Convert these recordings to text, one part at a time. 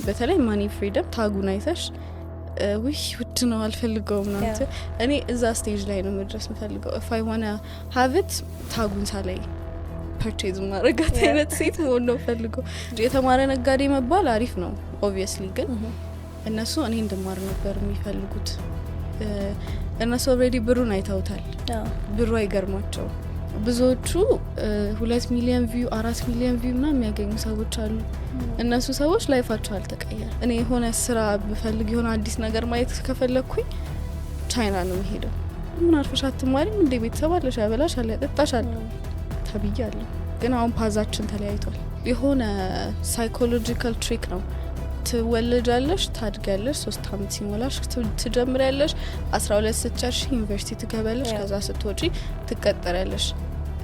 በተለይ ማኒ ፍሪደም ታጉን አይተሽ ውይ ውድ ነው አልፈልገውም ማለት እኔ እዛ ስቴጅ ላይ ነው መድረስ የምፈልገው if I want to have it ታጉን ሳላይ ፐርቼዝ ማድረጋት አይነት ሴት መሆን ነው ፈልገው የተማረ ነጋዴ መባል አሪፍ ነው obviously ግን እነሱ እኔ እንድማር ነበር የሚፈልጉት እነሱ already ብሩን አይተውታል ብሩ አይገርማቸው ብዙዎቹ 2 ሚሊዮን ቪው 4 ሚሊዮን ቪው ምናምን የሚያገኙ ሰዎች አሉ እነሱ ሰዎች ላይፋቸው አልተቀየረ እኔ የሆነ ስራ ብፈልግ የሆነ አዲስ ነገር ማየት ከፈለኩኝ ቻይና ነው የምሄደው ምን አርፈሽ አትማሪም እንደ ቤተሰብ አለሽ ያበላሻል ያጠጣሻል ተብያለሁ ግን አሁን ፓዛችን ተለያይቷል የሆነ ሳይኮሎጂካል ትሪክ ነው ትወለጃለሽ ታድጋለሽ 3 አመት ሲሞላሽ ትጀምሪያለሽ 12 ስትጨርሺ ዩኒቨርሲቲ ትገባለሽ ከዛ ስትወጪ ትቀጠሪያለሽ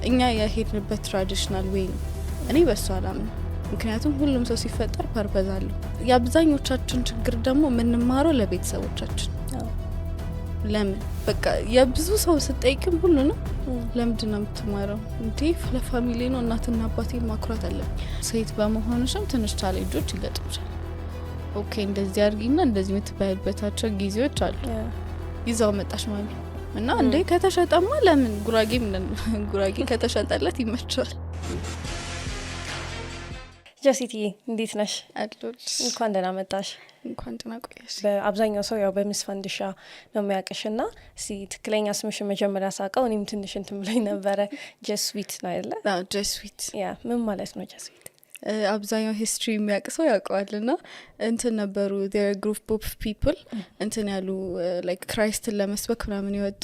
እኛ የሄድንበት ትራዲሽናል ዌይ ነው እኔ በሱ አላምን ምክንያቱም ሁሉም ሰው ሲፈጠር ፐርፐዝ አለው የአብዛኞቻችን ችግር ደግሞ የምንማረው ለቤተሰቦቻችን ለምን በቃ የብዙ ሰው ስጠይቅም ሁሉ ነው ለምንድን ነው የምትማረው እንዴ ለፋሚሊ ነው እናትና አባቴ ማኩራት አለብኝ ሴት በመሆንሽም ትንሽ ቻሌንጆች ይገጥምሻል ኦኬ እንደዚህ አድርጊና እንደዚህ የምትባይበታቸው ጊዜዎች አሉ ይዛው መጣሽ ማሚ እና እንዴ ከተሸጠማ ለምን ጉራጌ ከተሸጠለት ይመቻል ጆሲቲ እንዴት ነሽ አድሎች እንኳን ደህና መጣሽ እንኳን ደህና ቆያሽ በአብዛኛው ሰው ያው በሚስ ፈንድሻ ነው የሚያውቅሽና ትክክለኛ ስምሽን መጀመሪያ ሳውቀው እኔም ትንሽ እንትን ብሎኝ ነበረ ጀስዊት ነው አይደለ አዎ ጀስዊት ያ ምን ማለት ነው ጀስዊት አብዛኛው ሂስትሪ የሚያቅሰው ያውቀዋልና እንትን ነበሩ there group of people እንትን ያሉ like ክራይስትን ለመስበክ ምናምን ይወጡ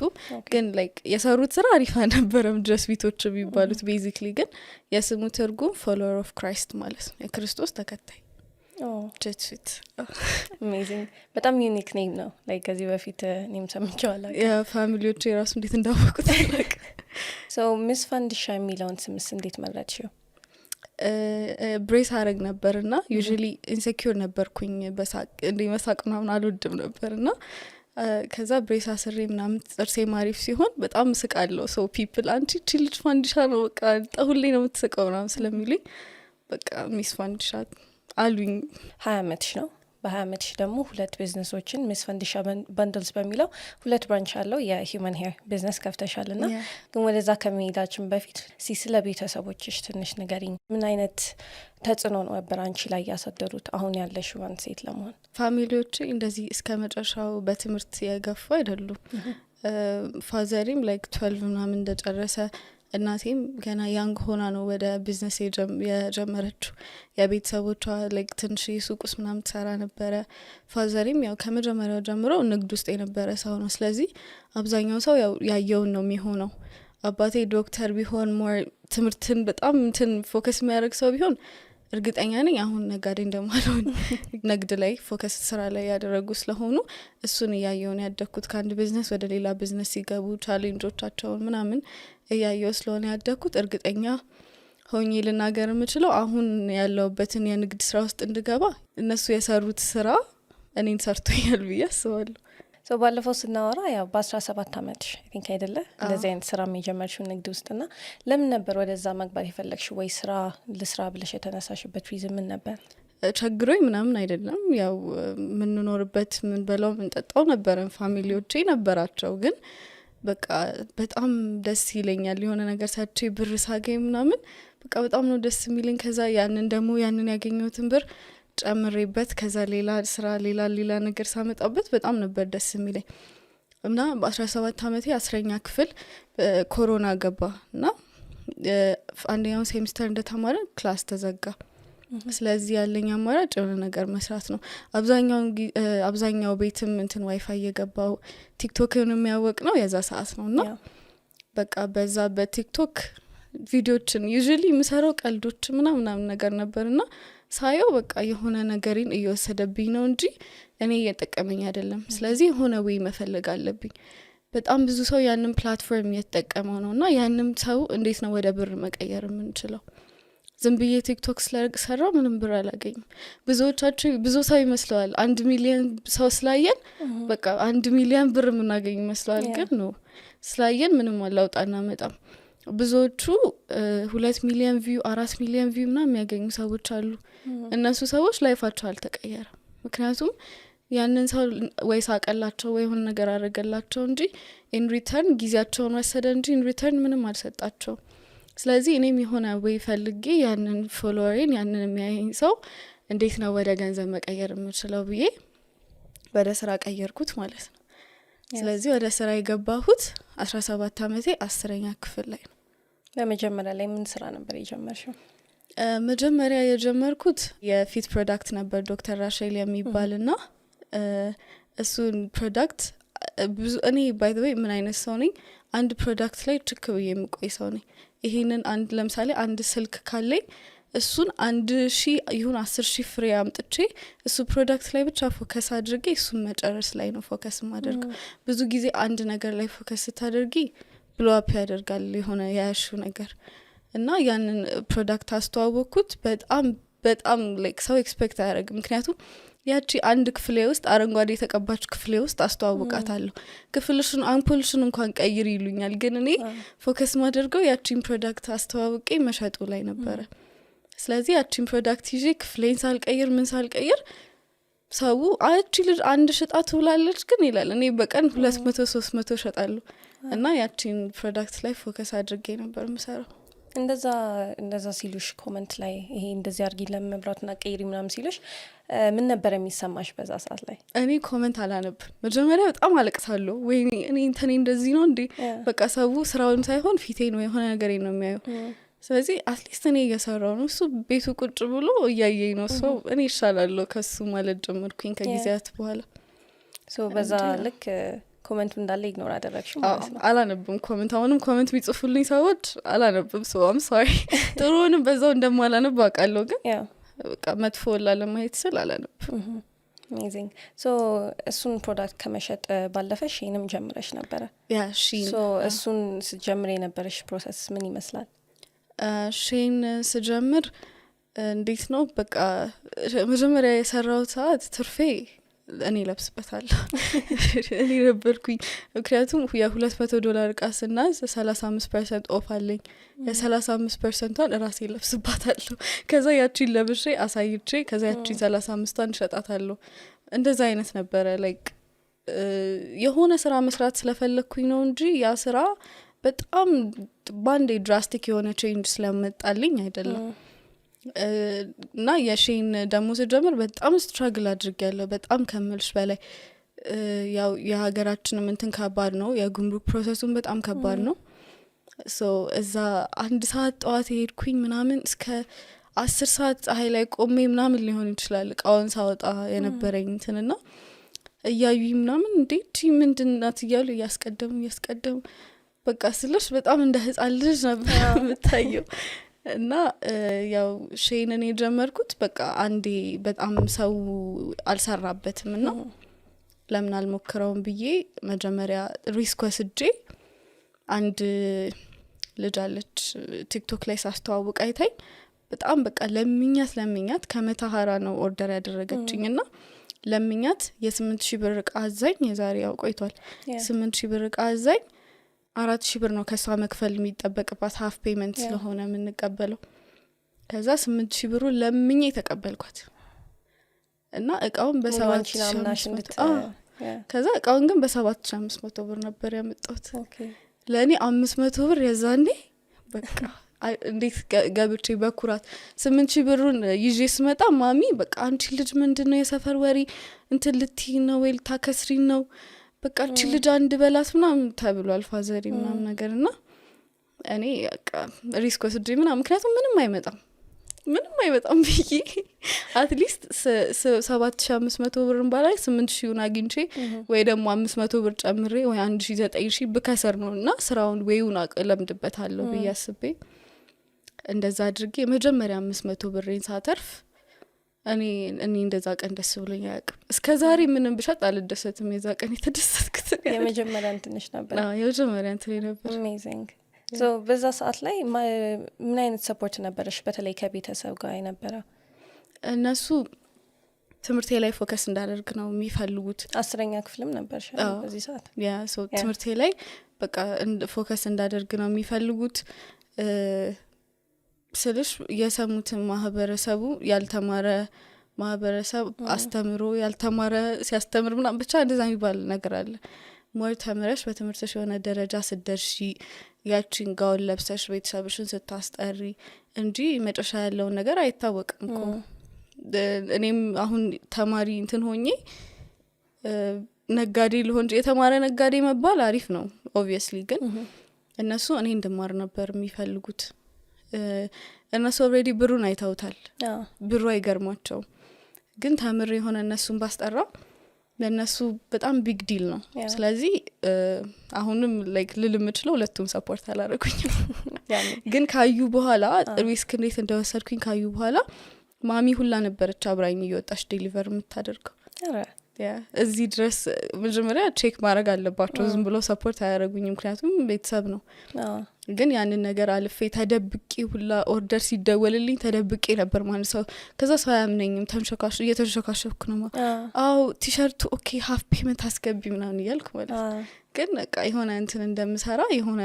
ግን like የሰሩት ስራ አሪፍ ነበርም ጀስዊቶች የሚባሉት basically ግን የስሙ ትርጉም follower of Christ ማለት ነው የክርስቶስ ተከታይ ጀስዊት amazing በጣም ዩኒክ ኔም ነው like ከዚህ በፊት እኔም ሰምቼዋለሁ የፋሚሊዎቼ ራሱ እንዴት እንዳወቁት አላውቅ so ሚስ ፈንድሻ የሚለውን ስምስ እንዴት መረጥሽው ብሬስ አረግ ነበርና usually insecure ነበርኩኝ በሳቅ እንደ መሳቅ ምናምን አልወድም ነበርና ከዛ ብሬስ አስሬ ምናምን ጥርሴ ማሪፍ ሲሆን በጣም ስቃለሁ so people አንቺ ቺልድ ፋንዲሻ ነው በቃ ሁሌ ነው የምትስቀው ምናምን ስለሚሉኝ በቃ ሚስ ፋንዲሻ አሉኝ 20 አመትሽ ነው በ20 አመትሽ ደግሞ 2 ቢዝነሶችን ሚስ ፈንዲሻ ባንድልስ በሚለው 2 ብራንች አለው የሂውመን ሄር ቢዝነስ ከፍተሻልና ግን ወደዛ ከመሄዳችን በፊት ስለ ቤተሰቦችሽ ትንሽ ንገሪኝ ምን አይነት ተጽዕኖ ነው በራንቺ ላይ ያሳደሩት አሁን ያለሽ ዋን ሴት ለመሆን ፋሚሊዎቼ እንደዚህ እስከ መጨረሻው በትምህርት የገፉ አይደሉም ፋዘሪም like 12 ምናምን እንደጨረሰ እናቴም ገና ያንግ ሆና ነው ወደ ቢዝነስ የጀመረችው የቤተሰቦቿ like ትንሽ ሱቁስ ምናምን ተሰራ ነበረ ፋዘሪም ያው ከመጀመሪያው ጀምሮ ንግድ ውስጥ የነበረ ሰው ነው ስለዚህ አብዛኛው ሰው ያው ያየውን ነው የሚሆነው አባቴ ዶክተር ቢሆን more ትምህርትን በጣም እንትን ፎከስ የሚያደርግ ሰው ቢሆን እርግጠኛ ነኝ አሁን ነጋዴ እንደማልሆን ንግድ ላይ ፎከስ ስራ ላይ ያደረጉ ስለሆኑ እሱን ያየውን ያደኩት ከአንድ ቢዝነስ ወደ ሌላ ቢዝነስ ሲገቡ ቻሌንጆቻቸውን ምናምን ያየው ስለሆነ ያደኩት እርግጠኛ ሆኜ ልናገር የምችለው አሁን ያለውበትን የንግድ ስራ ውስጥ እንድገባ እነሱ የሰሩት ስራ እኔን ሰርቶኛል ብዬ አስባለሁ so ባለፈው ስናወራ ያው በ17 አመትሽ I think አይደለ እንደዚህ አይነት ስራ የጀመርሽው ንግድ ውስጥና ለምን ነበር ወደዛ መግባት የፈለግሽ ወይ ስራ ለስራ ብለሽ የተነሳሽበት ሪዝን ምን ነበር ቸግሮኝ ምናምን አይደለም ያው ምንኖርበት ምን በላው ምን ጠጣው ነበረን ፋሚሊዎቼ ነበራቸው ግን በቃ በጣም ደስ ይለኛል የሆነ ነገር ሳቼ ብር ሳገኝ ምናምን በቃ በጣም ነው ደስ የሚለኝ ከዛ ያንን ያገኘሁትን ብር ጨምሬበት ከዛ ሌላ ስራ ሌላ ነገር ሳመጣበት በጣም ነበር ደስ የሚለኝ እና በ17 አመቴ 10ኛ ክፍል ኮሮና ገባና አንደኛው ሴሚስተር እንደተማረ ክላስ ተዘጋ ስለዚህ ያለኝ አማራጭ የሆነ ነገር መስራት ነው አብዛኛው ቤትም እንትን ዋይፋይ የገባው ቲክቶክን የሚያወቅ ነው የዛ ሰዓት ነውና በቃ በዛ በቲክቶክ ቪዲዮችን usually ምሰራው ቀልዶች ምናምን ነገር ነበርና ሳየው በቃ የሆነ ነገርን እየወሰደብኝ ነው እንጂ እኔ እየተጠቀመኝ አይደለም ስለዚህ የሆነ ወይ መፈለግ አለብኝ በጣም ብዙ ሰው ያንን ፕላትፎርም እየተጠቀመው ነውና ያንን ሰው እንዴት ነው ወደ ብር መቀየር የምንችለው ዝም ብዬ ቲክቶክ ስለሰራው ምንም ብር አላገኝም ብዙ ሰው ይመስለዋል 1 ሚሊዮን ሰው ስላየን በቃ 1 ሚሊዮን ብር ምናገኝ ይመስላል ግን ነው ስላየን ምንም አላውጣና መጣም ብዙዎቹ 2 ሚሊዮን ቪው 4 ሚሊዮን ቪው ምናምን የሚያገኙ ሰዎች አሉ እነሱ ሰዎች ላይፋቸው አልተቀየረም ምክንያቱም ያንን ሰው ወይ ሳቀላቸው ወይ ሆነ ነገር አረጋላቸው እንጂ ኢን ሪተርን ጊዜያቸውን ወሰደ እንጂ ኢን ሪተርን ምንም አልሰጣቸው ስለዚህ እኔም የሆነ ወይ ፈልጌ ያንን ፎሎወሬን ያንን የሚያየኝ ሰው እንዴት ነው ወደ ገንዘብ መቀየር የምችለው ብዬ ወደ ስራ ቀየርኩት ማለት ነው ስለዚህ ወደ ስራ የገባሁት 17 አመቴ 10ኛ ክፍል ላይ ነው በመጀመሪያ ላይ ምን ስራ ነበር የጀመርሽው መጀመሪያ የጀመርኩት የፊት ፕሮዳክት ነበር ዶክተር ራሼል የሚባልና እሱን ፕሮዳክት ብዙ እኔ ባይ ዘ ዌይ ምን አይነት ሰው ነኝ አንድ ፕሮዳክት ላይ ችክ ብዬ የምቆይ ሰው ነኝ ይሄንን አንድ ለምሳሌ አንድ ስልክ ካለኝ እሱን 1000 ይሁን 10000 ፍሬ አምጥቼ እሱ ፕሮዳክት ላይ ብቻ ፎከስ አድርጌ እሱን መጨረስ ላይ ነው ፎከስ ማድረግ ብዙ ጊዜ አንድ ነገር ላይ ፎከስ ታደርጊ ብሎ አፕ ያደርጋል የሆነ ያሹ ነገር እና ያንን ፕሮዳክት አስተዋወቅኩት በጣም ላይክ ሰው ኤክስፔክት ያደርግ ምክንያቱም ያቺ አንድ ክፍሌ ውስጥ አረንጓዴ የተቀባች ክፍሌ ውስጥ አስተዋውቃታለሁ ክፍልሽን አምፖልሽን እንኳን ቀይር ይሉኛል ግን እኔ ፎከስ ማድረገው ያቺን ፕሮዳክት አስተዋውቄ መሸጡ ላይ ነበረ ስለዚህ ያቺን ፕሮዳክት ይዤ ክፍሌን ሳልቀይር ምን ሳልቀይር ሰው አቺ ልጅ አንድ ሽጣ ትውላለች ግን ይላል እኔ በቀን 200 300 ሸጣለሁ እና ያቺን ፕሮዳክት ላይ ፎከስ አድርጌ ነበር ምሰራው እንደዛ ሲሉሽ ኮሜንት ላይ ይሄ እንደዚህ አርጊ ለመብራትና ቀይሪ ምናምን ሲሉሽ ምን ነበር የሚሰማሽ በዛ ሰዓት ላይ እኔ ኮሜንት አላነብ መጀመሪያ በጣም አለቅሳለሁ ወይ እኔ እንተኔ እንደዚህ ነው እንዴ በቃ ሰው ስራውን ሳይሆን ፊቴን ነው የሆነ ነገሬን ነው የሚያየው ስለዚህ አትሊስት እኔ እየሰራው ነው እሱ ቤቱ ቁጭ ብሎ እያየኝ ነው ሰው እኔ ይሻላለሁ ከሱ ማለት ጀመርኩኝ ከጊዜያት በኋላ በዛ ልክ ኮሜንቱ እንዳለ ኢግኖር አደረግሽ ማለት ነው አላነብም ኮሜንት አሁንም ኮሜንት ቢጽፉልኝ ሰዎች አላነብም so I'm sorry ጥሩንም በዛው እንደማላነብ አውቃለሁ ግን በቃ መጥፎ ለማየት ስል አላነብም amazing so እሱን ፕሮዳክት ከመሸጥ ባለፈ ሼንም ጀምረሽ ነበር so እሱን ስጀምር የነበረሽ ፕሮሰስ ምን ይመስላል ሼን ስጀምር እንዴት ነው በቃ መጀመሪያ የሰራው ሰዓት ትርፌ እኔ ለብስበታለሁ እኔ ነበርኩኝ ምክንያቱም $200 እቃ ስናዝ 35% ኦፍ አለኝ የ35%ን ራሴ ለብስባታለሁ ከዛ ያቺን ለብሼ አሳይቼ ከዛ ያቺን 35ን ሸጣታለሁ እንደዛ አይነት ነበረ ላይክ የሆነ ስራ መስራት ስለፈለኩኝ ነው እንጂ ያ ስራ በጣም ባንዴ ድራስቲክ የሆነ ቼንጅ ስለመጣልኝ አይደለም እና የሼን ደሞ ሲጀምር በጣም ስትራግል አድርጌያለሁ በጣም ከመልሽ በላይ ያው የሀገራችንም እንትን ከባድ ነው የጉምሩክ ፕሮሰሱን በጣም ከባድ ነው ሶ እዛ አንድ ሰዓት ጠዋት ሄድኩኝ ምናምን እስከ 10 ሰዓት ፀሐይ ላይ ቆሜ ምናምን ሊሆን ይችላል እቃውን ሳወጣ የነበረኝ እንትንና እያዩኝ ምናምን እንዴት ምንድናት እያሉ እያስቀደሙ በቃ ስለሽ በጣም እንደ ህፃን ልጅ ነበር የምታየው እና ያው ሼንን የጀመርኩት በቃ አንዴ በጣም ሰው አልሰራበትም እና ለምን አልሞክረውም ብዬ መጀመሪያ ሪስክ ወስጄ አንድ ልጅ አለች ቲክቶክ ላይ ሳስተዋውቅ አይታይ በጣም በቃ ለምኛት ከመታሃራ ነው ኦርደር ያደረገችኝና ለምኛት የ8000 ብር እቃ አዛኝ የዛሬ ያው ቆይቷል 8000 ብር እቃ አዛኝ 4000 ብር ነው ከሷ መክፈል የሚጠበቅባት half payment ስለሆነ የምንቀበለው ከዛ 8000 ብሩ ለምኜ ተቀበልኳት እና እቃውን በ7500 ከዛ እቃውን ግን በ7500 ብር ነበር ያመጣሁት ለኔ 500 ብር የዛኔ በቃ እንዴት ገብቼ በኩራት 8000 ብሩን ይዤ ስመጣ ማሚ በቃ አንቺ ልጅ ምንድነው የሰፈር ወሪ እንትን ልትይ ነው ወይ ታከስሪ ነው በቃ አንቺ ልጅ አንድ በላት ምናምን ተብሏል ፋዘሪ ምናምን ነገርና እኔ በቃ ሪስክ ወስጄ ምክንያቱም ምንም አይመጣም ብዬ አትሊስት 7500 ብር ባላይ 8000 አግኝቼ ወይ ደግሞ 500 ብር ጨምሬ ወይ 1900 ብከሰር ነውና ስራውን ወይውን አቀለምድበታለሁ ብዬ አስቤ እንደዛ አድርጌ መጀመሪያ 500 ብሬን ሳተርፍ እኔ እንደዛ ቀን ደስ ብሎኝ አያውቅም እስከዛሬ ምንም ብሻጥ አልደሰትም የዛ ቀን የተደሰትኩት የመጀመሪያ እንትንሽ ነበር የመጀመሪያ እንትን ነበር amazing so በዛ ሰዓት ላይ ምን አይነት ሰፖርት ነበርሽ በተለይ ከቤተሰብ ጋር የነበረው እነሱ ትምህርቴ ላይ ፎከስ እንዳደርግ ነው የሚፈልጉት 10ኛ ክፍልም ነበርሽ በዚህ ሰዓት ያ ሶ ትምህርቴ ላይ በቃ ፎከስ እንዳደርግ ነው የሚፈልጉት ስልሽ የሰሙትን ማህበረሰቡ ያልተማረ ማህበረሰብ አስተምሮ ያልተማረ ሲያስተምር ምናምን ብቻ እንደዛ የሚባል ነገር አለ። ሞር ተምረሽ በትምህርትሽ የሆነ ደረጃ ስትደርሺ ያቺን ጋውን ለብሰሽ ቤተሰብሽን ስታስጠሪ እንጂ መጨረሻ ያለውን ነገር አይታወቅም እኮ። እኔም አሁን ተማሪ እንትን ሆኜ ነጋዴ ልሆን እንጂ የተማረ ነጋዴ መባል አሪፍ ነው ኦብቪየስሊ፣ ግን እነሱ እኔ እንድማር ነበር የሚፈልጉት። እነሱ ኦልሬዲ ብሩን አይተውታል፣ ብሩ አይገርማቸው። ግን ተምር የሆነ እነሱን ባስጠራ ለነሱ በጣም ቢግ ዲል ነው። ስለዚህ አሁንም ላይክ ልልምችለው ሁለቱም ሰፖርት አላደረጉኝም። ግን ካዩ በኋላ ሪስክ እንዴት እንደወሰድኩኝ ካዩ በኋላ ማሚ ሁላ ነበረች አብራኝ እየወጣች ዴሊቨር የምታደርገው። እዚህ ድረስ መጀመሪያ ቼክ ማድረግ አለባቸው፣ ዝም ብሎ ሰፖርት አያደረጉኝም ምክንያቱም ቤተሰብ ነው። ግን ያንን ነገር አልፌ ተደብቄ ሁላ ኦርደር ሲደወልልኝ ተደብቄ ነበር ማለት ሰው። ከዛ ሰው አያምነኝም፣ እየተንሸካሸብኩ ነው። አው ቲሸርቱ ኦኬ ሃፍ ፔመንት አስገቢ ምናምን እያልኩ ማለት ግን በቃ የሆነ እንትን እንደምሰራ የሆነ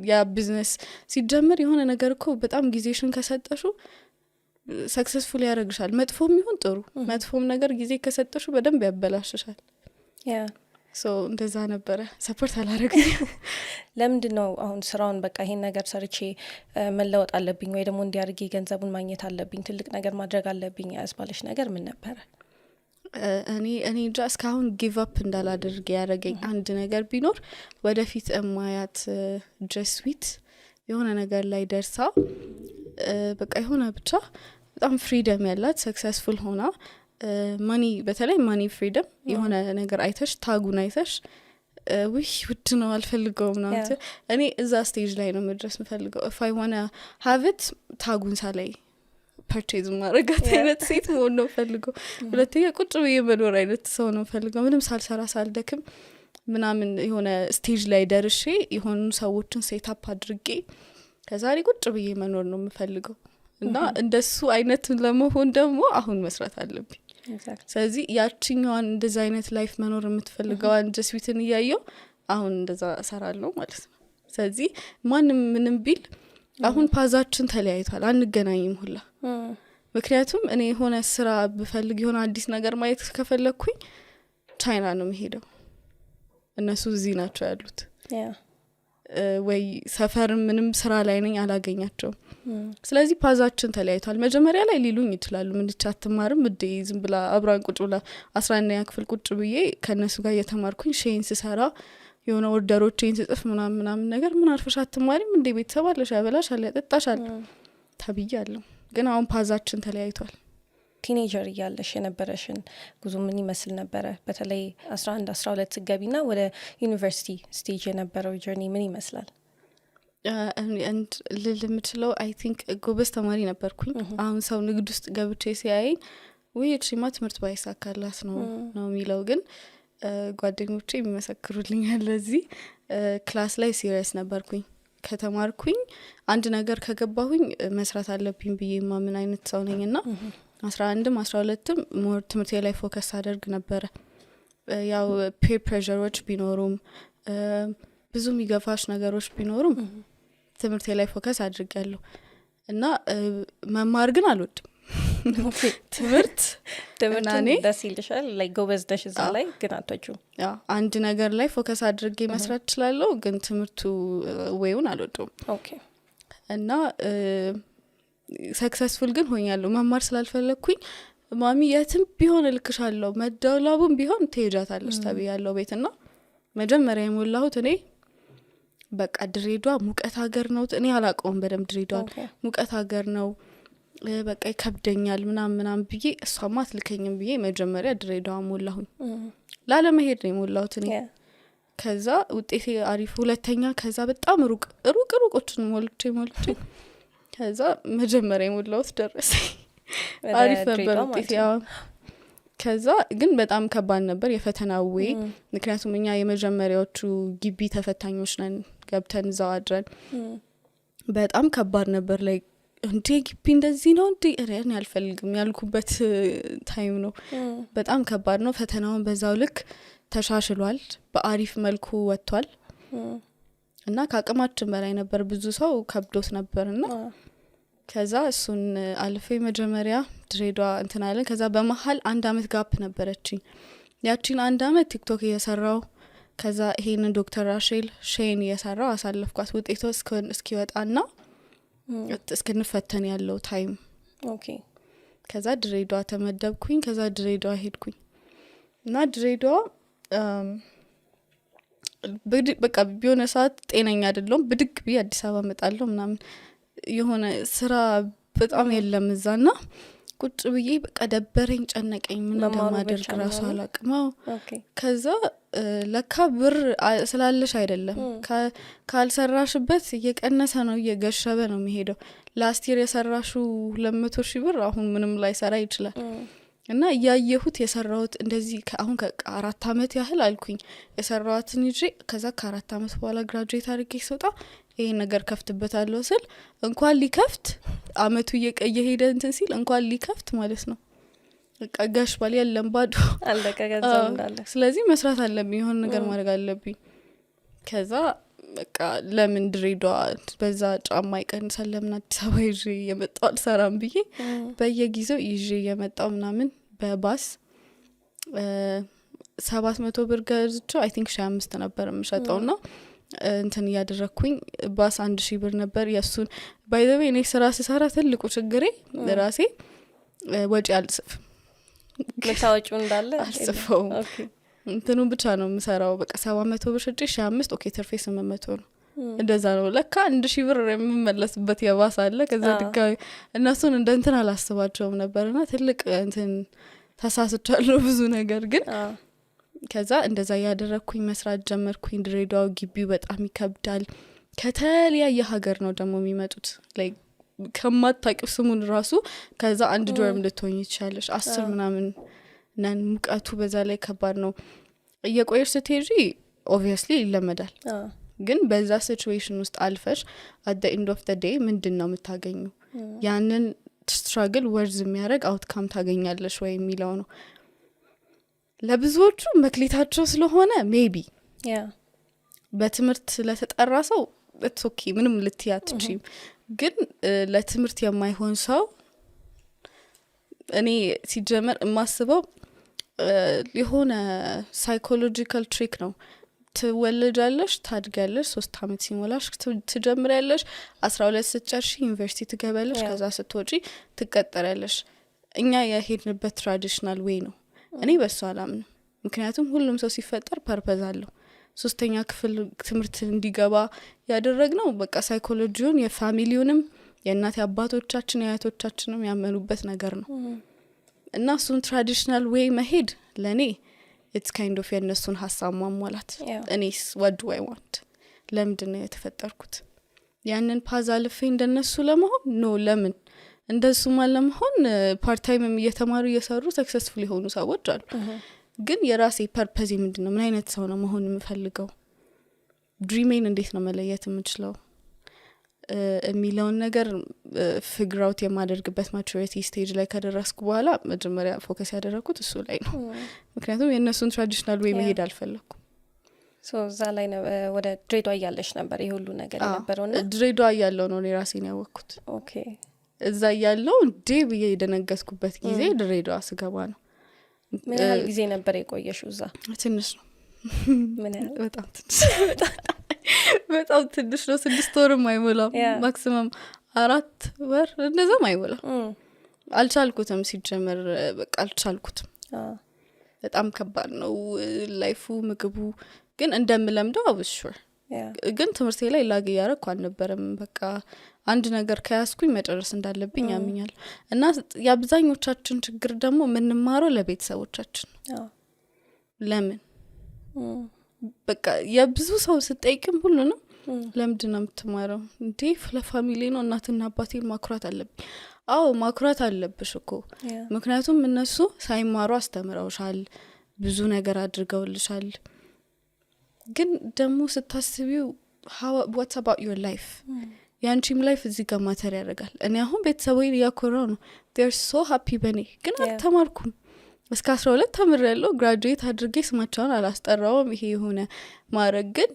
ያ ቢዝነስ ሲጀምር የሆነ ነገር እኮ በጣም ጊዜሽን ከሰጠሹ ሰክሰስፉል ያደርግሻል። መጥፎም ይሁን ጥሩ መጥፎም ነገር ጊዜ ከሰጠሹ በደንብ ያበላሽሻል። ሶ እንደዛ ነበረ። ሰፖርት አላደረገኝም። ለምንድን ነው አሁን ስራውን በቃ ይሄን ነገር ሰርቼ መለወጥ አለብኝ ወይ ደግሞ እንዲያርጌ ገንዘቡን ማግኘት አለብኝ ትልቅ ነገር ማድረግ አለብኝ ያስባለሽ ነገር ምን ነበረ? እኔ እንጃ እስካሁን ጊቭ አፕ እንዳላደርግ ያደረገኝ አንድ ነገር ቢኖር ወደፊት እማያት ጀስዊት የሆነ ነገር ላይ ደርሳ በቃ የሆነ ብቻ በጣም ፍሪደም ያላት ሰክሰስፉል ሆና ማኒ በተለይ ማኒ ፍሪደም የሆነ ነገር አይተሽ ታጉን አይተሽ ውይ ውድ ነው አልፈልገውም ነው። እኔ እዛ ስቴጅ ላይ ነው መድረስ የምፈልገው። if I want to have it ታጉን ሳላይ ፐርቼዝ ማድረጋት አይነት ሴት መሆን ነው ፈልገው። ሁለተኛ ቁጭ ብዬ መኖር አይነት ሰው ነው ፈልገው። ምንም ሳልሰራ ሳልደክም ምናምን የሆነ ስቴጅ ላይ ደርሼ የሆኑ ሰዎችን ሴት አፕ አድርጌ ከዛሬ ቁጭ ብዬ መኖር ነው የምፈልገው። እና እንደሱ አይነት ለመሆን ደግሞ አሁን መስራት አለብኝ። ስለዚህ ያቺኛዋን እንደዛ አይነት ላይፍ መኖር የምትፈልገዋን ጀስዊትን እያየው አሁን እንደዛ እሰራለሁ ማለት ነው። ስለዚህ ማንም ምንም ቢል አሁን ፓዛችን ተለያይቷል፣ አንገናኝም ሁላ። ምክንያቱም እኔ የሆነ ስራ ብፈልግ የሆነ አዲስ ነገር ማየት ከፈለኩኝ ቻይና ነው የምሄደው፣ እነሱ እዚህ ናቸው ያሉት። ወይ ሰፈር ምንም ስራ ላይ ነኝ አላገኛቸውም። ስለዚህ ፓዛችን ተለያይቷል። መጀመሪያ ላይ ሊሉኝ ይችላሉ ምን ልቻትማርም እንዴ ዝም ብላ አብራን ቁጭ ብላ 11ኛ ክፍል ቁጭ ብዬ ከነሱ ጋር እየተማርኩኝ ሼን ስሰራ የሆነ ኦርደሮችን ስጽፍ ምናምን ነገር ምን አርፈሽ አትማሪም እንዴ ቤተሰብ አለሽ ያበላሻል ያጠጣሻል ተብያለሁ። ግን አሁን ፓዛችን ተለያይቷል። ቲኔጀር እያለሽ የነበረሽን ጉዞ ምን ይመስል ነበረ? በተለይ 11 12 ስገቢና ወደ ዩኒቨርሲቲ ስቴጅ የነበረው ጀርኒ ምን ይመስላል? and ልምችለው አይ ቲንክ ጎበዝ ተማሪ ነበርኩኝ። አሁን ሰው ንግድ ውስጥ ገብቼ ሲያየኝ ወይ እቺማ ትምህርት ባይሳካላት ነው የሚለው። ግን ጓደኞቼ የሚመሰክሩልኛል ለዚህ ክላስ ላይ ሲሪየስ ነበርኩኝ። ከተማርኩኝ አንድ ነገር ከገባሁኝ መስራት አለብኝ ብዬ ማምን አይነት ሰው ነኝና 11ም 12ም ሞር ትምህርቴ ላይ ፎከስ አደርግ ነበረ። ያው ፔር ፕሬሸሮች ቢኖሩም ብዙ የሚገፋሽ ነገሮች ቢኖሩም ትምህርቴ ላይ ፎከስ አድርጋለሁ እና መማር ግን አልወድም። ትምህርት ደስ ይልሻል ላይ ጎበዝ ነሽ እዛ ላይ ግን አትወጂም። አንድ ነገር ላይ ፎከስ አድርጌ መስራት እችላለሁ ግን ትምህርቱ ወይውን አልወድም። ኦኬ እና ሰክሰስፉል ግን ሆኛለሁ። መማር ስላልፈለኩኝ ማሚ የትም ቢሆን እልክሻለሁ መደላቡም ቢሆን ትሄጃታለሽ ተብያለሁ ቤትና መጀመሪያ የሞላሁት እኔ በቃ ድሬዳዋ ሙቀት ሀገር ነው። እኔ አላውቀውም በደምብ ድሬዳዋ ሙቀት ሀገር ነው በቃ ይከብደኛል ምናምን ብዬ እሷማ አትልከኝም ብዬ መጀመሪያ ድሬዳዋ ሞላሁኝ። ላለመሄድ ነው የሞላሁት እኔ። ከዛ ውጤቴ አሪፍ ሁለተኛ ከዛ በጣም ሩቆችን ሞልቼ ከዛ መጀመሪያ የሞላሁት ደረሰ አሪፍ ነበር ውጤቴ። ከዛ ግን በጣም ከባድ ነበር የፈተናው ወይ ምክንያቱም እኛ የመጀመሪያዎቹ ግቢ ተፈታኞች ነን ገብተን እዛው አድረን በጣም ከባድ ነበር ላይ እንዴ ግቢ እንደዚህ ነው እንዴ እኔ አልፈልግም ያልኩበት ታይም ነው። በጣም ከባድ ነው። ፈተናውን በዛው ልክ ተሻሽሏል በአሪፍ መልኩ ወጥቷል እና ከአቅማችን በላይ ነበር። ብዙ ሰው ከብዶት ነበርና ከዛ እሱን አልፌ መጀመሪያ ድሬዳዋ እንትን አለ። ከዛ በመሃል 1 አመት ጋፕ ነበረችኝ። ያቺን 1 አመት ቲክቶክ እየሰራው ከዛ ይሄንን ዶክተር ራሼል ሼን እየሰራው አሳለፍኳት ውጤቷ እስኪወጣና እስክንፈተን ያለው ታይም። ኦኬ ከዛ ድሬዳዋ ተመደብኩኝ። ከዛ ድሬዳዋ ሄድኩኝ እና ድሬዳዋ በቃ ቢሆነ ሰዓት ጤነኛ አይደለም ብድግ ብዬ አዲስ አበባ መጣለሁ ምናምን የሆነ ስራ በጣም የለም እዛና ቁጭ ብዬ በቃ ደበረኝ ጨነቀኝ ምን እንደማደርግ ራሱ አላቅማው። ከዛ ለካ ብር ስላለሽ አይደለም ካልሰራሽበት እየቀነሰ ነው እየገሸበ ነው የሚሄደው። ላስት ይር የሰራሹ 200,000 ብር አሁን ምንም ላይ ሰራ ይችላል። እና ያየሁት የሰራሁት እንደዚህ አሁን ከ4 አመት ያህል አልኩኝ የሰራሁትን ይዤ ከዛ ከ4 አመት በኋላ ግራጁዌት አድርጌ ስወጣ ይሄ ነገር ከፍትበታለሁ ስል እንኳን ሊከፍት አመቱ እየሄደ እንትን ሲል እንኳን ሊከፍት ማለት ነው በቃ ጋሽባል የለም ባዶ አለቀ ገንዘብ እንዳለ። ስለዚህ መስራት አለብኝ የሆነ ነገር ማድረግ አለብኝ። ከዛ በቃ ለምን ድሬዳዋ በዛ ጫማ ይቀንሳል ለምን አዲስ አበባ ይዤ የመጣው አልሰራም ብዬ በየጊዜው ይዤ የመጣው ምናምን በባስ 700 ብር ገዝቼው አይ ቲንክ 5 ነበር የምሸጠውና እንትን ያደረኩኝ ባስ 1000 ብር ነበር የሱን። ባይ ዘ ዌይ እኔ ስራ ስሰራ ትልቁ ችግሬ ራሴ ወጪ አልጽፍም። መታወቂው እንዳለ አልጽፈው እንትኑ ብቻ ነው የምሰራው። በቃ 700 ብር ሽጬ 5 ኦኬ ትርፌ 800 ነው። እንደዛ ነው ለካ 1000 ብር የምመለስበት የባስ አለ። ከዛ ድጋሚ እነሱን እንደ እንትን አላስባቸውም ነበርና ትልቅ እንትን ተሳስቻለሁ ብዙ ነገር ግን ከዛ እንደዛ ያደረኩኝ መስራት ጀመርኩኝ። ድሬዳዋ ግቢው በጣም ይከብዳል። ከተለያየ ሀገር ነው ደግሞ የሚመጡት ላይ ከማታውቂው ስሙን ራሱ ከዛ አንድ ዶርም ልትሆኝ ይችላልሽ 10 ምናምን ነን። ሙቀቱ በዛ ላይ ከባድ ነው። እየቆየሽ ስትሄጂ ኦብቪየስሊ ይለመዳል። ግን በዛ ሲቹዌሽን ውስጥ አልፈሽ at the end of the day ምንድነው የምታገኙ ያንን ስትራግል ወርዝ የሚያደርግ አውትካም ታገኛለሽ ወይ የሚለው ነው። ለብዙዎቹ መክሊታቸው ስለሆነ ሜቢ በትምህርት ለተጠራ ሰው it's okay ምንም ልትያትቺም። ግን ለትምህርት የማይሆን ሰው እኔ ሲጀመር የማስበው የሆነ ሳይኮሎጂካል ትሪክ ነው። ትወለጃለሽ ታድጋለሽ 3 አመት ሲሞላሽ ትጀምሪያለሽ 12 ስትጨርሺ ዩኒቨርሲቲ ትገባለሽ ከዛ ስትወጪ ትቀጠሪያለሽ። እኛ የሄድንበት ትራዲሽናል ዌይ ነው። እኔ በሱ አላምንም። ምክንያቱም ሁሉም ሰው ሲፈጠር ፐርፐዝ አለው። 3ኛ ክፍል ትምህርት እንዲገባ ያደረግነው በቃ ሳይኮሎጂውን የፋሚሊውንም የእናት አባቶቻችን የአያቶቻችንም ያመኑበት ነገር ነው። እና እሱን ትራዲሽናል ዌይ መሄድ ለኔ it's kind of የነሱን ሐሳብ ማሟላት። እኔስ what do I want ለምንድነው የተፈጠርኩት? ያንን ፓዝ አልፌ እንደነሱ ለመሆን ነው ለምን እንደሱ ለመሆን ፓርት ታይምም እየተማሩ እየሰሩ ሰክሰስፉል የሆኑ ሰዎች አሉ። ግን የራሴ ፐርፐዝ ምንድነው? ምን አይነት ሰው ነው መሆን የምፈልገው? ድሪሜን እንዴት ነው መለየት የምችለው የሚለውን ነገር ፊግር አውት የማደርግበት ማቹሪቲ ስቴጅ ላይ ከደረስኩ በኋላ መጀመሪያ ፎከስ ያደረኩት እሱ ላይ ነው። ምክንያቱም የነሱን ትራዲሽናል ዌይ መሄድ አልፈለኩም። እዛ ላይ ነው ወደ ድሬዳዋ ያለሽ ነበር ይሁሉ ነገር የነበረውና ድሬዳዋ ያለው ነው ራሴን ያወቅኩት። ኦኬ እዛ ያለው ብዬ የደነገስኩበት ጊዜ ድሬዳዋ ስገባ ነው። ምን ያህል ጊዜ ነበር የቆየሽው እዛ? ትንሽ ነው። ምን ያህል? በጣም ትንሽ ነው። 6 ወርም አይሞላም። ማክሲመም 4 ወር እንደዛም አይሞላም። አልቻልኩትም ሲጀመር በቃ አልቻልኩትም። በጣም ከባድ ነው ላይፉ ምግቡ ግን እንደምለምደው አብሹር ግን ትምህርቴ ላይ ላግ ያረኩ አልነበረም። በቃ አንድ ነገር ከያስኩኝ መጨረስ እንዳለብኝ ያምኛል። እና የአብዛኞቻችን ችግር ደግሞ ምንማረው ለቤተሰቦቻችን ለምን በቃ የብዙ ሰው ስጠይቅም ሁሉንም ለምንድነው የምትማረው እንዴ? ለፋሚሊ ነው እናትና አባቴን ማኩራት አለብኝ። አዎ ማኩራት አለብሽ እኮ ምክንያቱም እነሱ ሳይማሩ አስተምረውሻል ብዙ ነገር አድርገውልሻል። ግን ደግሞ ስታስቢው what's about your life ያንቺም ላይፍ እዚህ ጋር ማተር ያደርጋል። እኔ አሁን ቤተሰቦቼ ያኮራው ነው they're so happy በኔ ግን አልተማርኩም። እስከ 12 ተምሬያለሁ ግራጁዌት አድርጌ ስማቸውን አላስጠራውም። ይሄ የሆነ ማረግ ግን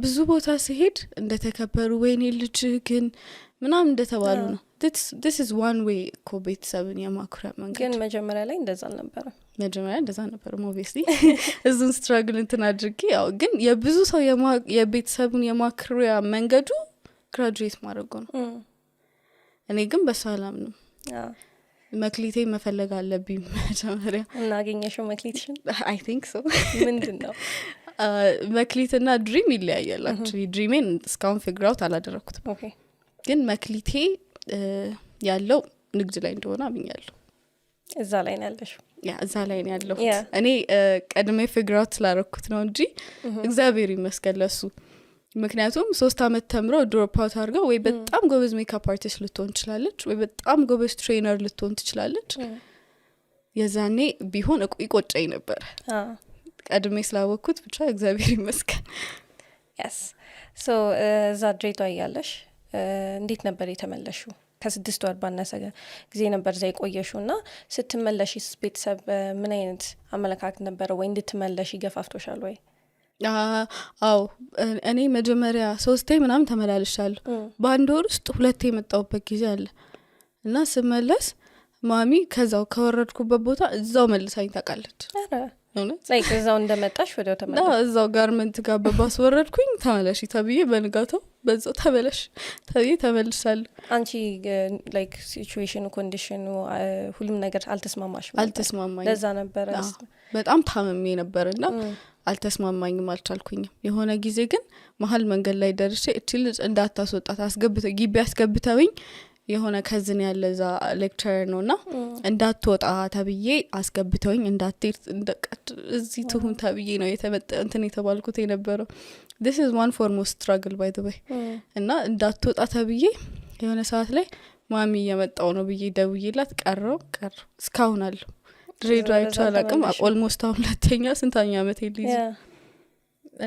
ብዙ ቦታ ሲሄድ እንደተከበሩ ወይኔ ልጅ ግን ምናምን እንደተባሉ ነው። this is one way እኮ ቤተሰብን የማኩሪያ መንገድ። ግን መጀመሪያ ላይ እንደዛ አልነበረም። መጀመሪያ እንደዛ ነበር obviously እሱን struggle እንትን አድርጌ ያው ግን የብዙ ሰው የቤተሰብን የማኩሪያ መንገዱ graduate ማድረግ ነው። እኔ ግን በሰላም ነው መክሊቴ መፈለግ አለብኝ መጀመሪያ። እናገኘሽው መክሊትሽን? I think so። ምንድነው መክሊትና ድሪም ይለያያል። actually ድሪሜን እስካሁን figure out አላደረኩትም። ኦኬ ግን መክሊቴ ያለው ንግድ ላይ እንደሆነ አምኛለሁ። እዛ ላይ ነው ያለሽ? ያ እዛ ላይ ነው ያለው። እኔ ቀድሜ figure out ስላደረኩት ነው እንጂ እግዚአብሔር ይመስገን ለሱ። ምክንያቱም 3 አመት ተምሮ ድሮፕ አውት አድርገው ወይ በጣም ጎበዝ ሜካፕ አርቲስት ልትሆን ትችላለች ወይ በጣም ጎበዝ ትሬነር ልትሆን ትችላለች። የዛኔ ቢሆን ይቆጨኝ ነበር። ቀድሜ ስላወቅኩት ብቻ እግዚአብሔር ይመስገን። yes so እዛ ድሬዳዋ ያለሽ እንዴት ነበር የተመለሽው? ከ6 ወር ባነሰ ጊዜ ነበር እዛ የቆየሽውና ስትመለሺስ ቤተሰብ ምን አይነት አመለካከት ነበር? ወይ እንድትመለሽ ይገፋፍቶሻል ወይ? አዎ እኔ መጀመሪያ 3 ምናምን ተመላልሻለሁ። በአንድ ወር ውስጥ 2 የመጣሁበት ጊዜ አለ እና ስመለስ ማሚ ከዛው ከወረድኩበት ቦታ እዛው መልሳኝ ታውቃለች። like እዛው እንደመጣሽ ወዲያው ተመለሽ? እዛው ጋርመንት ጋር በባስ ወረድኩኝ። ተመለሽ ተብዬ በንጋታው በዛው ተመለሽ ተብዬ ተመልሻለሁ። አንቺ like situation condition ሁሉም ነገር አልተስማማሽም? አልተስማማኝ። ለዛ ነበር በጣም ታመሜ ነበርና አልተስማማኝም፣ አልቻልኩኝም። የሆነ ጊዜ ግን መሀል መንገድ ላይ ደርሼ እቺ ልጅ እንዳታስወጣት አስገብተው ግቢ አስገብተውኝ የሆነ ከዝን ያለዛ ሌክቸረር ነውና እንዳትወጣ ተብዬ አስገብተውኝ እንዳትሄድ እንደቀጥ እዚህ ትሁን ተብዬ ነው እንትን የተባልኩት የነበረው። this is one foremost struggle by the way እና እንዳትወጣ ተብዬ የሆነ ሰዓት ላይ ማሚ እየመጣው ነው ብዬ ደውዬላት ቀረው እስካሁን አለ ድሬዳዋ አይቻላቅም almost አሁን ሁለተኛ ስንተኛ አመት ይልኝ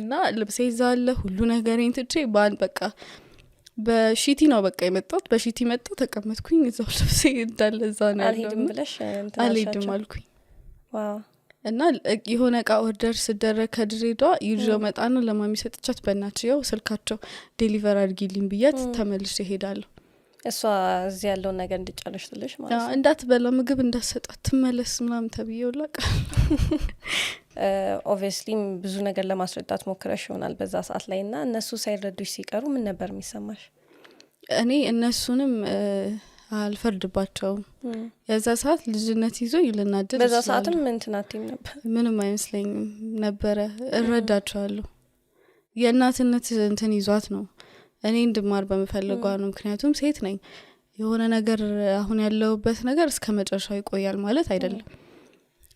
እና ልብሴ ይዛለ ሁሉ ነገሬን ትቼ ባን በቃ በሺቲ ነው በቃ የመጣሁት። በሺቲ መጣሁ ተቀመጥኩኝ እዛው ልብሴ እንዳለ እዛ ነው ያለው። አልሄድም ብለሽ አልሄድም አልኩኝ። ዋው እና የሆነ እቃ ኦርደር ስደረግ ከድሬዳዋ ይዤው መጣና ለማሚ ሰጥቻት በእናትሽ ያው ስልካቸው ዴሊቨር አድርጊልኝ ብያት ተመልሼ እሄዳለሁ። እሷ እዚህ ያለውን ነገር እንድጨርሽ ትልሽ ማለት ነው። እንዳትበላ ምግብ እንዳትሰጣት ትመለስ ምናምን ተብዬው ላቀ obviously ብዙ ነገር ለማስረዳት ሞክረሽ ይሆናል በዛ ሰዓት ላይና እነሱ ሳይረዱሽ ሲቀሩ ምን ነበር የሚሰማሽ? እኔ እነሱንም አልፈርድባቸውም። የዛ ሰዓት ልጅነት ይዞ ይልናደድ በዛ ሰዓትም እንትናቲም ነበር ምንም አይመስለኝም ነበረ። እረዳቸዋለሁ። የእናትነት እንትን ይዟት ነው እኔ እንድማር በመፈለጓ ነው። ምክንያቱም ሴት ነኝ። የሆነ ነገር አሁን ያለውበት ነገር እስከ መጨረሻው ይቆያል ማለት አይደለም።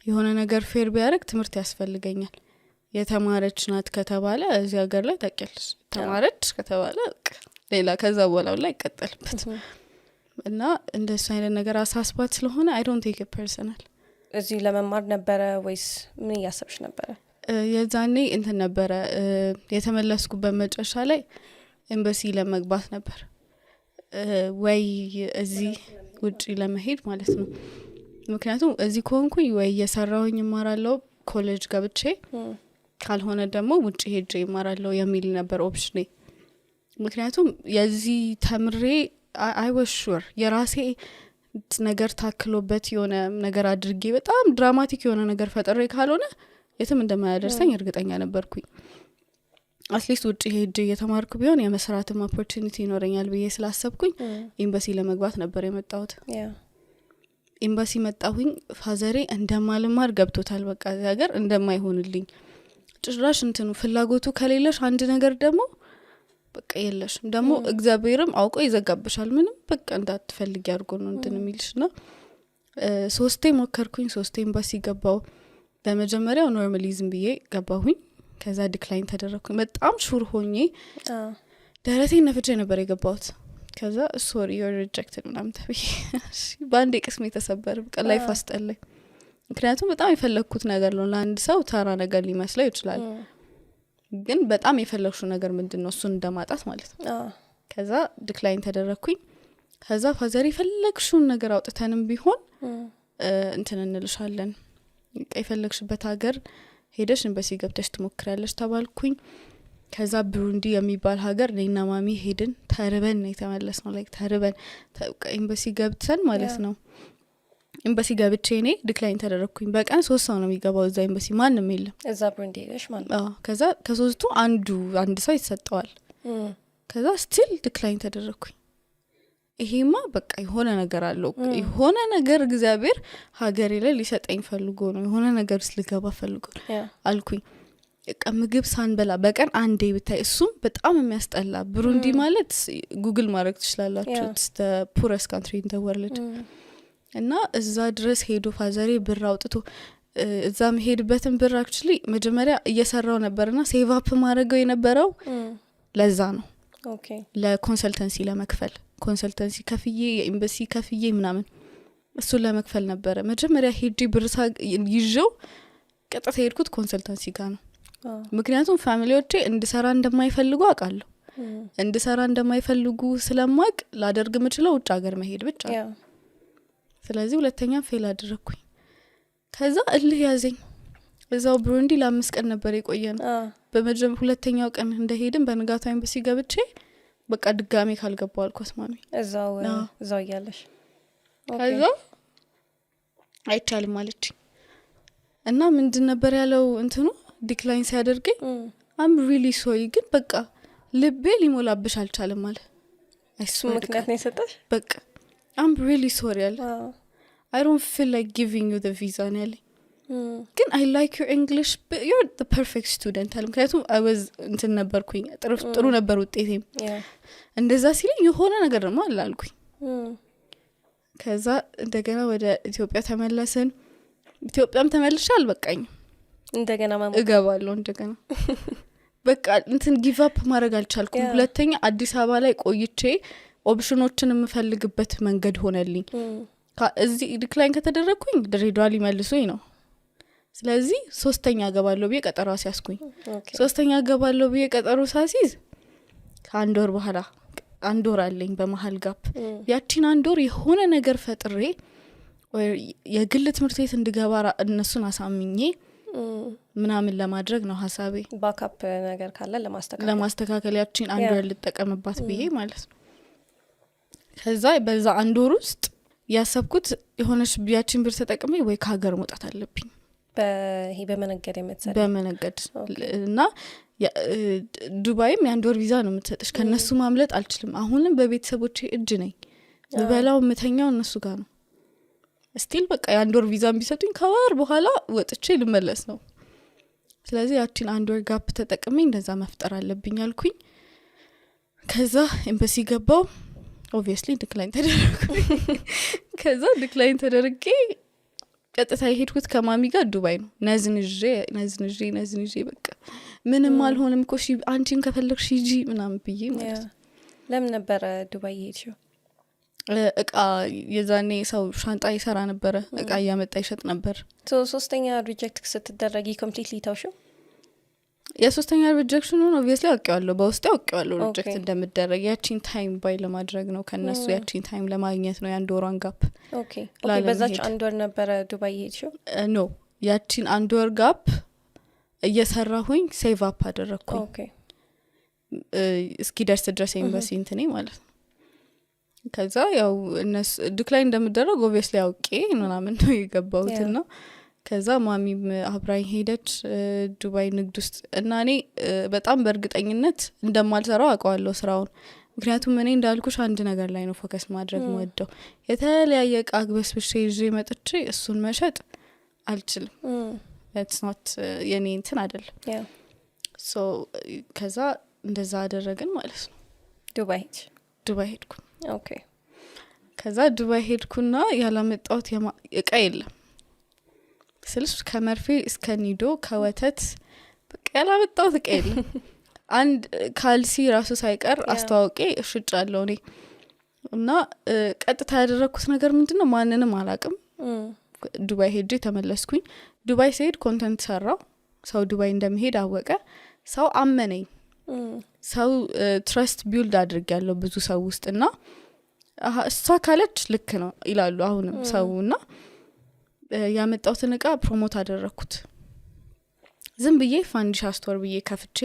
የሆነ ነገር ፌር ቢያደርግ ትምህርት ያስፈልገኛል። የተማረች ናት ከተባለ እዚህ ሀገር ላይ ታውቂያለሽ፣ ተማረች ከተባለ ሌላ ከዛ በኋላ ላይ ይቀጥልበት እና እንደሱ አይነት ነገር አሳስባት ስለሆነ I don't take it personal። እዚህ ለመማር ነበረ ወይስ ምን ያሰብሽ ነበረ? የዛኔ እንትን ነበረ የተመለስኩበት መጨረሻ ላይ ኤምባሲ ለመግባት ነበር ወይ እዚህ ውጪ ለመሄድ ማለት ነው። ምክንያቱም እዚህ ኮንኩኝ ወይ እየሰራሁኝ እማራለሁ ኮሌጅ ገብቼ ካልሆነ ደግሞ ውጪ ሄጄ እማራለሁ የሚል ነበር ኦፕሽኔ። ምክንያቱም የዚህ ተምሬ I was sure የራሴ ነገር ታክሎበት የሆነ ነገር አድርጌ በጣም ድራማቲክ የሆነ ነገር ፈጥሬ ካልሆነ የትም እንደማያደርሰኝ እርግጠኛ ነበርኩኝ። አትሊስት ውጪ ሄጄ የተማርኩ ቢሆን የመስራትም ኦፖርቹኒቲ ይኖረኛል ብዬ ስላሰብኩኝ ኤምባሲ ለመግባት ነበር የመጣሁት። ኤምባሲ መጣሁኝ። ፋዘሬ እንደማልማር ገብቶታል። በቃ እዚህ ሀገር እንደማይሆንልኝ ጭራሽ እንትኑ ፍላጎቱ ከሌለሽ አንድ ነገር ደግሞ በቃ የለሽም ደግሞ እግዚአብሔርም አውቆ ይዘጋብሻል። ምንም በቃ እንዳትፈልጊ አድርጎ ነው እንትን የሚልሽና 3 ሞከርኩኝ። 3 ኤምባሲ ገባው። በመጀመሪያው ኖርማሊዝም ብዬ ገባሁኝ። ከዛ ዲክላይን ተደረኩኝ። በጣም ሹር ሆኜ ደረቴን ነፍቼ ነበር የገባሁት። ከዛ sorry you're rejected ምናምን ተብዬ ባንዴ ቅስሜ ተሰበረ። በቃ ላይፍ አስጠላኝ። ምክንያቱም በጣም የፈለኩት ነገር ነው። ለአንድ ሰው ተራ ነገር ሊመስለው ይችላል፣ ግን በጣም የፈለኩት ነገር ምንድነው እሱን እንደማጣት ማለት ነው። ከዛ ዲክላይን ተደረኩኝ። ከዛ ፋዘር የፈለክሽውን ነገር አውጥተንም ቢሆን እንትን እንልሻለን፣ የፈለክሽበት ሀገር ሄደሽ ኤምባሲ ገብተሽ ትሞክሪያለሽ ተባልኩኝ። ከዛ ብሩንዲ የሚባል ሀገር እኔና ማሚ ሄድን። ተርበን ነው የተመለስነው። ላይክ ተርበን ኤምባሲ ገብተን ማለት ነው። ኤምባሲ ገብቼ እኔ ዲክላይን ተደረኩኝ። በቀን 3 ሰው ነው የሚገባው እዛ ኤምባሲ፣ ማንም የለም እዛ ብሩንዲ ነሽ ማለት ነው። ከዛ ከሶስቱ አንድ ሰው ይሰጠዋል። ከዛ ስቲል ዲክላይን ተደረኩኝ። ይሄማ በቃ የሆነ ነገር አለው፣ የሆነ ነገር እግዚአብሔር ሀገሬ ላይ ሊሰጠኝ ፈልጎ ነው፣ የሆነ ነገር ልገባ ፈልጎ አልኩኝ። ምግብ ሳንበላ በቀን አንዴ ብታይ እሱም በጣም የሚያስጠላ። ብሩንዲ ማለት ጉግል ማድረግ ትችላላችሁ፣ the poorest country in the world። እና እዛ ድረስ ሄዶ ፋዘሬ ብር አውጥቶ እዛ መሄድበትን ብር አክቹሊ መጀመሪያ እየሰራው ነበርና ሴቭ አፕ ማድረገው የነበረው ለዛ ነው። ለኮንሰልተንሲ ለመክፈል ኮንሰልተንሲ ከፍዬ የኤምባሲ ከፍዬ ምናምን እሱን ለመክፈል ነበረ መጀመሪያ ሄጂ ብር ይዤው ቀጥታ ሄድኩት ኮንሰልተንሲ ጋር ነው። ምክንያቱም ፋሚሊዎቼ እንድሰራ እንደማይፈልጉ አውቃለሁ። እንድሰራ እንደማይፈልጉ ስለማቅ ላደርግ የምችለው ውጭ ሀገር መሄድ ብቻ። ስለዚህ ሁለተኛ ፌል አደረኩኝ። ከዛ እልህ ያዘኝ። እዛው ብሩንዲ ለ5 ቀን ነበር የቆየነው። ሁለተኛው ቀን እንደሄድን በንጋታው ኤምባሲ ገብቼ በቃ ድጋሜ ካልገባው አልኳት ማሚ እዛው ያለሽ። ከዛ አይቻልም አለች እና ምንድን ነበር ያለው እንትኑ ዲክላይን ሲያደርገኝ I'm really sorry ግን በቃ ልቤ ሊሞላብሽ አልቻለም አለ። ምክንያት ነው የሰጠሽ? በቃ I'm really sorry አለ። I don't feel like giving you the visa ነው ያለኝ። ግን I like your English but you're the perfect student አለ። ምክንያቱም I was እንትን ነበርኩኝ ጥሩ ነበር ውጤቴም። እንደዛ ሲለኝ የሆነ ነገር ደግሞ አላልኩኝ። ከዛ እንደገና ወደ ኢትዮጵያ ተመለስን። ኢትዮጵያም ተመልሼ አልበቃኝም። እንደገና እገባለሁ እንደገና በቃ እንትን ጊቭ አፕ ማድረግ አልቻልኩም። ሁለተኛ አዲስ አበባ ላይ ቆይቼ ኦፕሽኖችን የምፈልግበት መንገድ ሆነልኝ። እዚህ ዲክላይን ከተደረኩኝ ድሬዳዋ ሊመልሱኝ ነው። ስለዚህ ሶስተኛ ገባለሁ ብዬ ቀጠሮ አስያዝኩኝ። ሶስተኛ ገባለሁ ብዬ ቀጠሮ ሳሲዝ ከአንድ ወር በኋላ 1 ወር አለኝ በመሃል ጋፕ። ያቺን 1 ወር የሆነ ነገር ፈጥሬ ወይ የግል ትምህርት ቤት እንድገባ እነሱን አሳምኜ ምናምን ለማድረግ ነው ሐሳቤ። ባካፕ ነገር ካለ ለማስተካከል ያቺን 1 ወር ልጠቀምባት ብዬ ማለት ነው። ከዛ በዛ 1 ወር ውስጥ ያሰብኩት የሆነች ያቺን ብር ተጠቅሜ ወይ ከሀገር መውጣት አለብኝ በመነገድ የምትሰራ በመነገድ እና ዱባይም የ1 ወር ቪዛ ነው የምትሰጥሽ። ከነሱ ማምለጥ አልችልም። አሁንም በቤተሰቦቼ እጅ ነኝ። በበላው ምተኛው እነሱ ጋር ነው። ስቲል በቃ የ1 ወር ቪዛ ቢሰጡኝ ከወር በኋላ ወጥቼ ልመለስ ነው። ስለዚህ ያቺን 1 ወር ጋፕ ተጠቅሜ እንደዛ መፍጠር አለብኝ አልኩኝ። ከዛ ኤምባሲ ገባው። ኦብቪየስሊ ዲክላይን ተደረኩኝ። ከዛ ዲክላይን ተደረጌ ቀጥታ የሄድኩት ከማሚ ጋር ዱባይ ነው። ነዝንዤ በቃ ምንም አልሆንም እኮ አንቺም ከፈለግሽ ሂጂ ምናምን ብዬ ማለት ነው። ለምን ነበረ ዱባይ የሄድሽው? እቃ የዛኔ ሰው ሻንጣ ይሰራ ነበረ፣ እቃ እያመጣ ይሸጥ ነበር። ሶስተኛ ሪጀክት ስትደረጊ ኮምፕሊትሊ ታውሽው? የሶስተኛ ሪጀክሽኑ ነው ኦብቪየስሊ አውቄዋለሁ፣ በውስጤ አውቄዋለሁ ሪጀክት እንደምደረግ። ያቺን ታይም ባይ ለማድረግ ነው ከነሱ ያቺን ታይም ለማግኘት ነው የ1 ወሯን ጋፕ። ኦኬ በዛች 1 ወር ነበረ ዱባይ የሄድሽው? ኖ ያቺን 1 ወር ጋፕ እየሰራሁኝ ሴቭ አፕ አደረኩኝ። ኦኬ እስኪደርስ ድረስ ኤምባሲ እንትኔ ማለት ነው። ከዛ ያው እነሱ ዲክላይን እንደምደረግ ኦብቪየስሊ አውቄ ምናምን ነው የገባሁትና ከዛ ማሚም አብራኝ ሄደች ዱባይ ንግድ ውስጥ እና እኔ በጣም በእርግጠኝነት እንደማልሰራው አውቀዋለሁ ስራውን። ምክንያቱም እኔ እንዳልኩሽ አንድ ነገር ላይ ነው ፎከስ ማድረግ ወደው የተለያየ እቃ አግበስብሼ ይዤ መጥቼ እሱን መሸጥ አልችልም። that's not የኔ እንትን አይደለም። ሶ ከዛ እንደዛ አደረግን ማለት ነው። ዱባይ ሄድኩ። ኦኬ ከዛ ዱባይ ሄድኩና ያላመጣሁት እቃ የለም ስልሽ ከመርፌ እስከ ኒዶ ከወተት በቃ ያላመጣሁት እቃ የለም። አንድ ካልሲ ራሱ ሳይቀር አስተዋውቄ እሽጫለሁ እኔ። እና ቀጥታ ያደረኩት ነገር ምንድነው ማንንም አላቅም። ዱባይ ሄጄ ተመለስኩኝ። ዱባይ ሲሄድ ኮንተንት ሰራው። ሰው ዱባይ እንደምሄድ አወቀ። ሰው አመነኝ። ሰው ትረስት ቢልድ አድርጌያለሁ ብዙ ሰው ውስጥና እሷ ካለች ልክ ነው ይላሉ አሁንም ሰውና ያመጣሁትን እቃ ፕሮሞት አደረኩት። ዝም ብዬ ፋንዲሻ ስቶር ብዬ ከፍቼ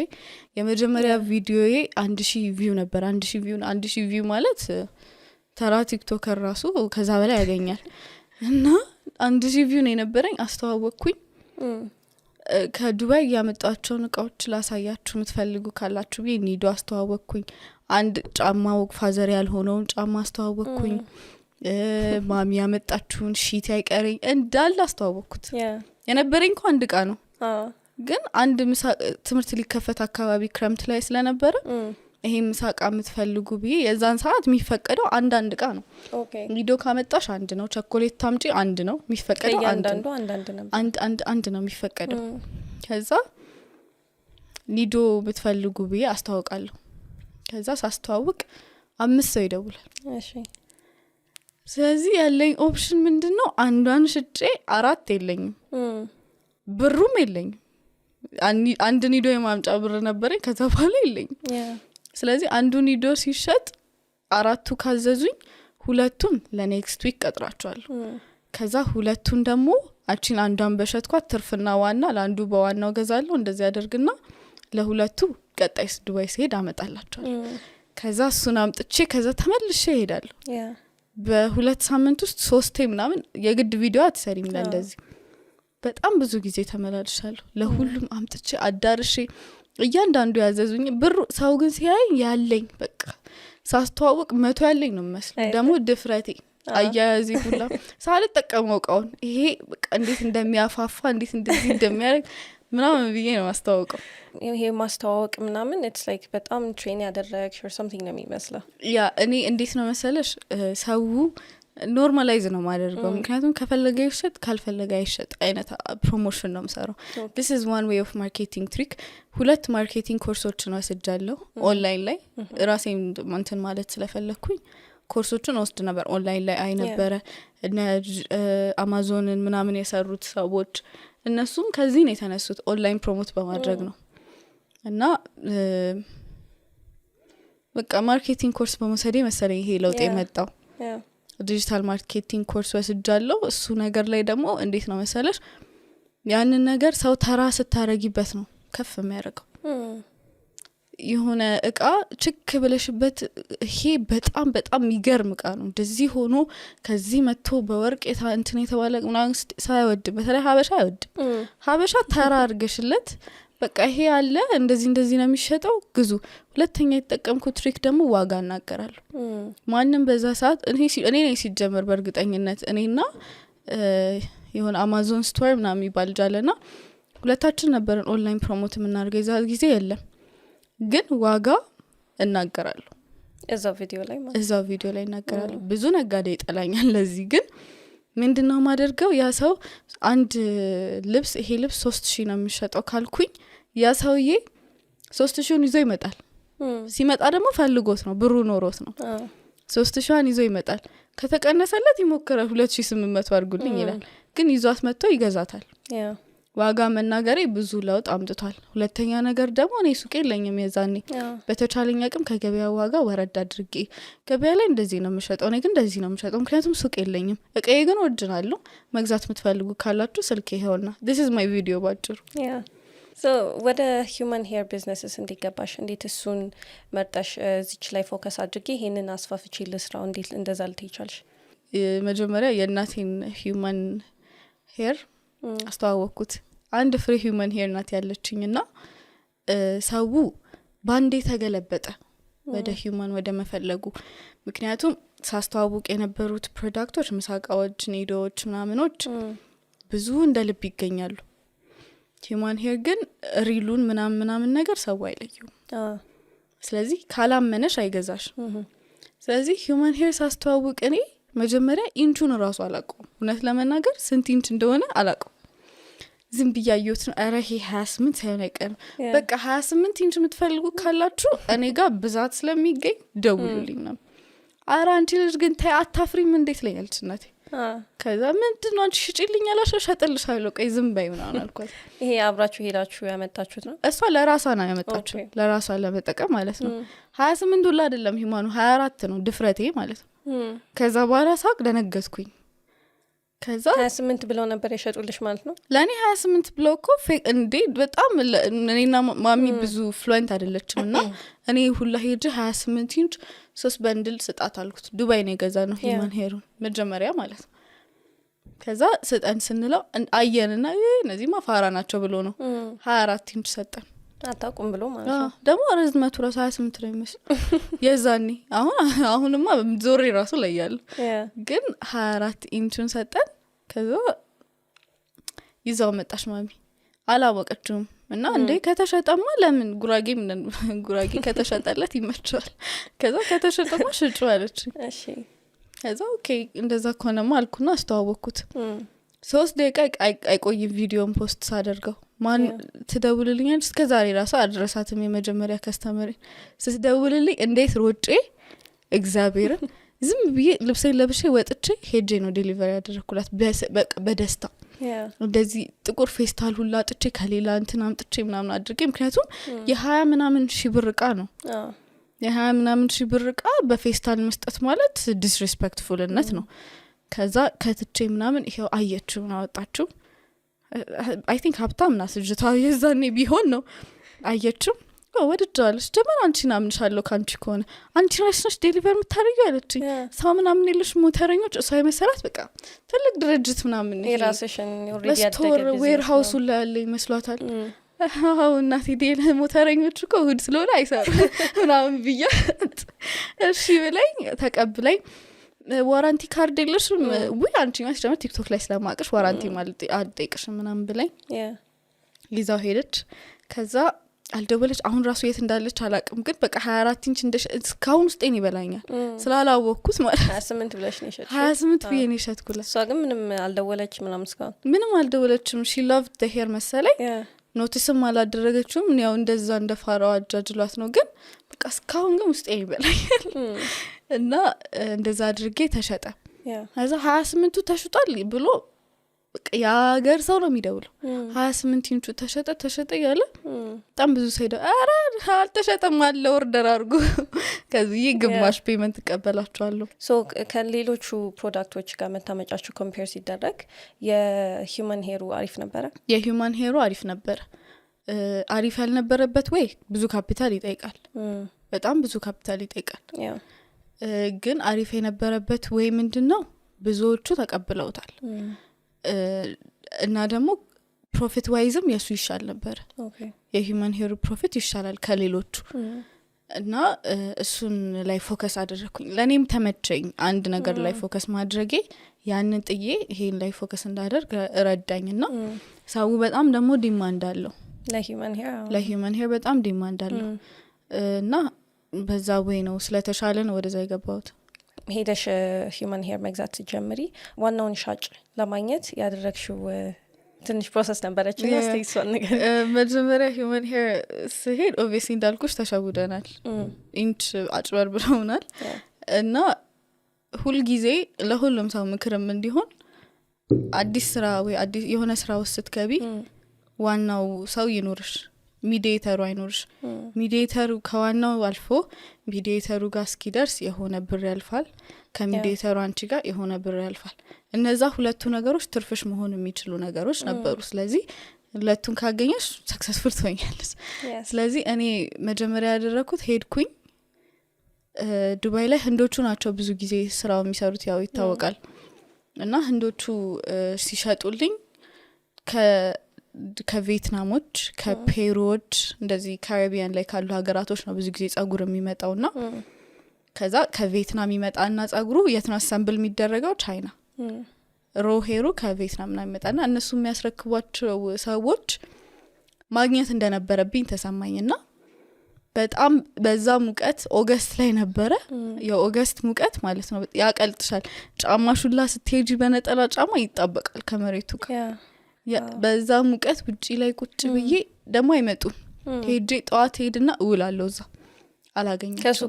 የመጀመሪያ ቪዲዮዬ 1000 ቪው ነበር 1000 ቪው ማለት ተራ ቲክቶከር ራሱ ከዛ በላይ ያገኛል እና 1000 ቪው ነው የነበረኝ አስተዋወቅኩኝ ከዱባይ ያመጣቸው እቃዎች ላሳያችሁ የምትፈልጉ ካላችሁ ብዬ ኒዶ አስተዋወቅኩኝ አንድ ጫማው ፋዘር ያልሆነውን ጫማ አስተዋወቅኩኝ ማሚ ያመጣችሁን ሺት አይቀርኝ እንዳለ አስተዋወቅኩት የነበረኝ እንኳን አንድ እቃ ነው ግን አንድ ትምህርት ሊከፈት አካባቢ ክረምት ላይ ስለነበረ ይሄ ምሳቃ የምትፈልጉ ብዬ የዛን ሰዓት የሚፈቀደው አንድ እቃ ነው ኒዶ ካመጣሽ አንድ ነው ቸኮሌት ታምጪ አንድ ነው የሚፈቀደው አንድ ነው የሚፈቀደው ከዛ ኒዶ ብትፈልጉ ብዬ አስተዋውቃለሁ ከዛ ሳስተዋውቅ 5 ሰው ይደውላል እሺ ስለዚህ ያለኝ ኦፕሽን ምንድነው አንዷን ሽጬ 4 የለኝም ብሩም የለኝም አንድ ኒዶ የማምጫ ብር ነበረኝ ከተባለ የለኝም ስለዚህ አንዱ ኒዶ ሲሸጥ 4 ካዘዙኝ 2ቱን ለኔክስት ዊክ ቀጥራቸዋለሁ ከዛ 2ቱን ደግሞ አቺን አንዷን በሸጥኳት ትርፍና ዋና ለአንዱ በዋናው ገዛለሁ እንደዚህ ያደርግና ለሁለቱ ቀጣይ ዱባይ ሲሄድ አመጣላቸዋለሁ ከዛ እሱን አምጥቼ ከዛ ተመልሼ እሄዳለሁ በሁለት ሳምንት ውስጥ 3 ምናምን የግድ ቪዲዮ አትሰሪም ለእንደዚህ በጣም ብዙ ጊዜ ተመላልሻለሁ ለሁሉም አምጥቼ አዳርሼ እያንዳንዱ ያዘዙኝ ብሩ ሰው ግን ሲያይ ያለኝ በቃ ሳስተዋውቅ 100 ያለኝ ነው መስሎ ደግሞ ድፍረቴ አያያዚ ሁላ ሳልጠቀመው ቃውን ይሄ በቃ እንዴት እንደሚያፋፋ እንዴት እንደዚህ እንደሚያደርግ ምናምን ብዬ ነው ማስተዋወቀው ይሄ ማስተዋወቅ ምናምን it's like በጣም ትሬን ያደረግሽ or something ነው የሚመስለው ያ እኔ እንዴት ነው መሰለሽ ሰው ኖርማላይዝ ነው ማደርገው ምክንያቱም ከፈለገ ይሸጥ ካልፈለገ አይሸጥ አይነት ፕሮሞሽን ነው የምሰራው this is one way of marketing trick 2 ማርኬቲንግ ኮርሶችን ወስጃለሁ ኦንላይን ላይ ራሴን እንትን ማለት ስለፈለኩኝ ኮርሶችን ወስድ ነበር ኦንላይን ላይ አይ ነበረ እና አማዞንን ምናምን የሰሩት ሰዎች እነሱም ከዚህ ነው የተነሱት ኦንላይን ፕሮሞት በማድረግ ነው እና በቃ ማርኬቲንግ ኮርስ በመሰደይ መሰለኝ ይሄ ለውጥ የመጣው ዲጂታል ማርኬቲንግ ኮርስ ወስጃለሁ እሱ ነገር ላይ ደግሞ እንዴት ነው መሰለሽ ያንን ነገር ሰው ተራ ስታረጊበት ነው ከፍ የሚያደርገው የሆነ እቃ ችክ ብለሽበት ይሄ በጣም የሚገርም እቃ ነው እንደዚህ ሆኖ ከዚህ መጥቶ በወርቅ እንትን የተባለ ምናምን ሳይወድ በተለይ ሀበሻ አይወድ ሀበሻ ተራ አርገሽለት በቃ ይሄ አለ እንደዚህ ነው የሚሸጠው ግዙ ሁለተኛ የተጠቀምኩት ትሪክ ደግሞ ዋጋ እናገራለሁ ማንንም በዛ ሰዓት እኔ ነኝ ሲጀመር በእርግጠኝነት እኔና የሆነ አማዞን ስቶር ምናምን ይባልጃለና ሁለታችን ነበርን ኦንላይን ፕሮሞት የምናደርገው የዛ ጊዜ የለም ግን ዋጋ እናገራለሁ እዛው ቪዲዮ ላይ እናገራለሁ ብዙ ነጋዴ ይጠላኛል ለዚህ ግን ምንድነው ማደርገው ያ ሰው አንድ ልብስ ይሄ ልብስ 3000 ነው የሚሸጠው ካልኩኝ ያ ሰውዬ 3000ን ይዞ ይመጣል ሲመጣ ደግሞ ፈልጎት ነው ብሩ ኖሮት ነው 3000ን ይዞ ይመጣል ከተቀነሰለት ይሞክራል 2800 አድርጉልኝ ይላል ግን ይዟት መጥቶ ይገዛታል ዋጋ መናገሬ ብዙ ለውጥ አምጥቷል ሁለተኛ ነገር ደግሞ እኔ ሱቅ የለኝም የዛኔ በተቻለኝ አቅም ከገበያ ዋጋ ወረድ አድርጌ ገበያ ላይ እንደዚህ ነው የምሸጠው እኔ ግን እንደዚህ ነው የምሸጠው ምክንያቱም ሱቅ የለኝም እቃዬ ግን ወድናለሁ መግዛት የምትፈልጉ ካላችሁ ስልኬ ይሄውና this is my video ባጭሩ so ወደ human hair businesses እንዲገባሽ እንዴት እሱን መርጠሽ እዚች ላይ ፎከስ አድርጌ ይሄንን አስፋፍቼ ልስራው እንዴት እንደዛ ልትይቻልሽ መጀመሪያ የእናቴን human hair አስተዋወቅኩት አንድ ፍሪ ሂዩመን ሄር ናት ያለችኝና ሰው ባንዴ ተገለበጠ ወደ ሂዩመን ወደ መፈለጉ ምክንያቱም ሳስተዋውቅ የነበሩት ፕሮዳክቶች ምሳቃዎች ኒዶዎች ምናምኖች ብዙ እንደልብ ይገኛሉ ሂዩመን ሄር ግን ሪሉን ምናምን ነገር ሰው አይለየው ስለዚህ ካላመነሽ አይገዛሽ ስለዚህ ሂዩመን ሄር ሳስተዋውቅ እኔ መጀመሪያ ኢንቹን ራሱ አላውቀውም እውነት ለመናገር ስንት ኢንች እንደሆነ አላውቀውም ዝም ብያዩት ነው አረሄ 28 ሳይሆን አይቀርም በቃ 28 ኢንች የምትፈልጉ ካላችሁ እኔ ጋር ብዛት ስለሚገኝ ደውሉልኝ ነው አራንቺ ልጅ ግን ታይ አታፍሪም እንዴት ላይ ያልችናት ከዛ ምንድነው አንቺ ሽጪልኝ አላሽ ሸጥልሻለሁ ቆይ ዝም በይ ምናምን አልኳት ይሄ አብራችሁ ሄዳችሁ ያመጣችሁት ነው እሷ ለራሷ ነው ያመጣችሁ ለራሷ ለመጠቀም ማለት ነው 28 ሁላ አይደለም ሂማኑ 24 ነው ድፍረቴ ማለት ነው ከዛ በኋላ ሳቅ ደነገጥኩኝ ከዛ 28 ብለው ነበር የሸጡልሽ ማለት ነው ለኔ 28 ብለው እኮ እንዴ በጣም እኔና ማሚ ብዙ ፍሉዌንት አይደለችምና እኔ ሁላ ሄጄ 28 ኢንች 3 በንድል ስጣት አልኩት ዱባይ ነው የገዛነው ሂማን ሄሩን መጀመሪያ ማለት ነው ከዛ ስጠን ስንለው አየንና እነዚህ ማፋራ ናቸው ብሎ ነው 24 ኢንች ሰጠን አታውቁም ብሎ ማለት ነው ደግሞ ርዝመቱ ራሱ 28 ነው የሚመስል የዛኔ አሁንማ ዞሬ ራሱ ላይ ያለው ግን 24 ኢንቹን ሰጠን ከዛ ይዛው መጣሽ ማሚ አላወቀችውም እና እንዴ ከተሸጠማ ለምን ጉራጌ ከተሸጠለት ይመቻል ከዛ ከተሸጠማ ሽጩ አለች እሺ ከዛ ኦኬ እንደዛ ከሆነማ አልኩና አስተዋወቅኩት 3 ደቂቃ አይቆይም ቪዲዮን ፖስት ሳደርገው ማን ትደውልልኛል እስከ ዛሬ ራሱ አድረሳትም የመጀመሪያ ከስተመሪ ስትደውልልኝ እንዴት ሮጬ እግዚአብሔርን ዝም ብዬ ልብሴን ለብሼ ወጥቼ ሄጄ ነው ዴሊቨሪ ያደረኩላት በደስታ እንደዚህ ጥቁር ፌስታል ሁላ አጥቼ ከሌላ እንትን አምጥቼ ምናምን አድርጌ ምክንያቱም የ20 ምናምን ሺህ ብር ዕቃ ነው የ20 ምናምን ሺህ ብር ዕቃ በፌስታል መስጠት ማለት ዲስሪስፔክትፉልነት ነው ከዛ ከትቼ ምናምን ይሄው አየችው አወጣችው I think ሀብታም ናት ልጅቷ የዛኔ ቢሆን ነው አየችው ወድጃለሽ ደመና አንቺ ናምንሻለሁ ካንቺ ከሆነ አንቺ ነሽ ዴሊቨር የምታደርጊው አለችኝ ሰው ምናምን የለሽ ሞተረኞች እሷ የመሰላት በቃ ትልቅ ድርጅት ምናምን የራስሽን ኦሬዲ ያደረገ ዌር ሃውስ ላይ ያለ ይመስሏታል እናቴ ዴል ሞተረኞች እኮ እሑድ ስለሆነ አይሰሩ ምናምን ብያ እሺ ብለኝ ተቀብለኝ ዋራንቲ ካርድ የለሽም ወይ አንቺ ማለት ደግሞ ቲክቶክ ላይ ስለማቀሽ ዋራንቲ ማለት አትጠይቅሽ ምናምን ብለኝ ይዛው ሄደች ከዛ አልደወለች አሁን ራሱ የት እንዳለች አላቅም ግን በቃ 24 ኢንች እስካሁን ውስጤን ይበላኛል ስላላወቅኩት ማለት 28 ብለሽ ነው የሸጥኩት 28 ብዬ ነው የሸጥኩላት እሷ ግን ምንም አልደወለች ምናምን እስካሁን ምንም አልደወለችም she loved the hair መሰለኝ ኖቲስም አላደረገችውም ያው እንደዛ እንደፋራው አጃጅሏት ነው ግን በቃ እስካሁን ግን ውስጤን ይበላኛል እና እንደዛ አድርጌ ተሸጠ ከዛ 28ቱ ተሽጧል ብሎ በቃ ያገር ሰው ነው የሚደውለው 28 ኢንቹ ተሸጠ ያለ በጣም ብዙ ሰው ሄደ አረ አልተሸጠም አለ ኦርደር አድርጉ ከዚህ ግማሽ ፔመንት ተቀበላችኋለሁ ሶ ከሌሎቹ ፕሮዳክቶች ጋር መታመጫችሁ ኮምፔር ሲደረግ የሂውማን ሄሩ አሪፍ ነበረ የሂውማን ሄሩ አሪፍ ነበረ አሪፍ ያልነበረበት ወይ ብዙ ካፒታል ይጠይቃል በጣም ብዙ ካፒታል ይጠይቃል ግን አሪፍ የነበረበት ወይ ምንድነው ብዙዎቹ ተቀብለውታል እና ደግሞ ፕሮፊት ዋይዝም የሱ ይሻል ነበር የሂውማን ሄሩ ፕሮፊት ይሻላል ከሌሎቹ እና እሱን ላይ ፎከስ አደረኩኝ ለኔም ተመቸኝ አንድ ነገር ላይ ፎከስ ማድረጌ ያንን ጥዬ ይሄን ላይ ፎከስ እንዳደርግ ረዳኝና ሰው በጣም ደግሞ ዲማንድ አለው ለሂውማን ሄር በጣም ዲማንድ አለው እና በዛ ወይ ነው ስለተሻለ ነው ወደዛ የገባሁት ሄደሽ ሂውማን ሄር መግዛት ጀምሪ ዋናውን ሻጭ ለማግኘት ያደረግሽው ትንሽ ፕሮሰስ ነበረችና ስቴክስዋን ነገር መጀመሪያ ሂውማን ሄር ስሄድ ኦብቪየስሊ እንዳልኩሽ ተሸውደናል ኢንች አጭበር ብለውናል እና ሁሉ ጊዜ ለሁሉም ሰው ምክርም እንዲሆን አዲስ ስራ ወይ አዲስ የሆነ ስራ ውስጥ ስትገቢ ዋናው ሰው ይኖርሽ ሚዲዬተሩ አይኖርሽ ሚዲዬተሩ ከዋናው አልፎ ሚዲዬተሩ ጋር እስኪደርስ የሆነ ብር ያልፋል ከሚዲዬተሩ አንቺ ጋር የሆነ ብር ያልፋል እነዛ ሁለቱ ነገሮች ትርፍሽ መሆን የሚችሉ ነገሮች ነበሩ ስለዚህ ሁለቱን ካገኘሽ ሰክሰስፉል ትሆኛለሽ ስለዚህ እኔ መጀመሪያ ያደረኩት ሄድኩኝ ዱባይ ላይ ህንዶቹ ናቸው ብዙ ጊዜ ስራው የሚሰሩት ያው ይታወቃል እና ህንዶቹ ሲሸጡልኝ ከቪየትናሞች ከፔሩዎች እንደዚህ ካሪቢያን ላይ ካሉ ሀገራቶች ነው ብዙ ጊዜ ጸጉር የሚመጣውና ከዛ ከቪየትናም ይመጣና ጸጉሩ የት ነው አሰምብል የሚደረገው ቻይና ሮሄሩ ከቪየትናም ነው የሚመጣና እነሱ የሚያስረክቧቸው ሰዎች ማግኘት እንደነበረብኝ ተሰማኝና በጣም በዛ ሙቀት ኦገስት ላይ ነበረ የኦገስት ሙቀት ማለት ነው ያቀልጥሻል ጫማሹላ ስትሄጂ በነጠላ ጫማ ይጣበቃል ከመሬቱ ጋር በዛ ሙቀት ውጪ ላይ ቁጭ ብዬ ደሞ አይመጡም ሄጄ ጧት ሄድና እውላለሁ እዛ አላገኛቸው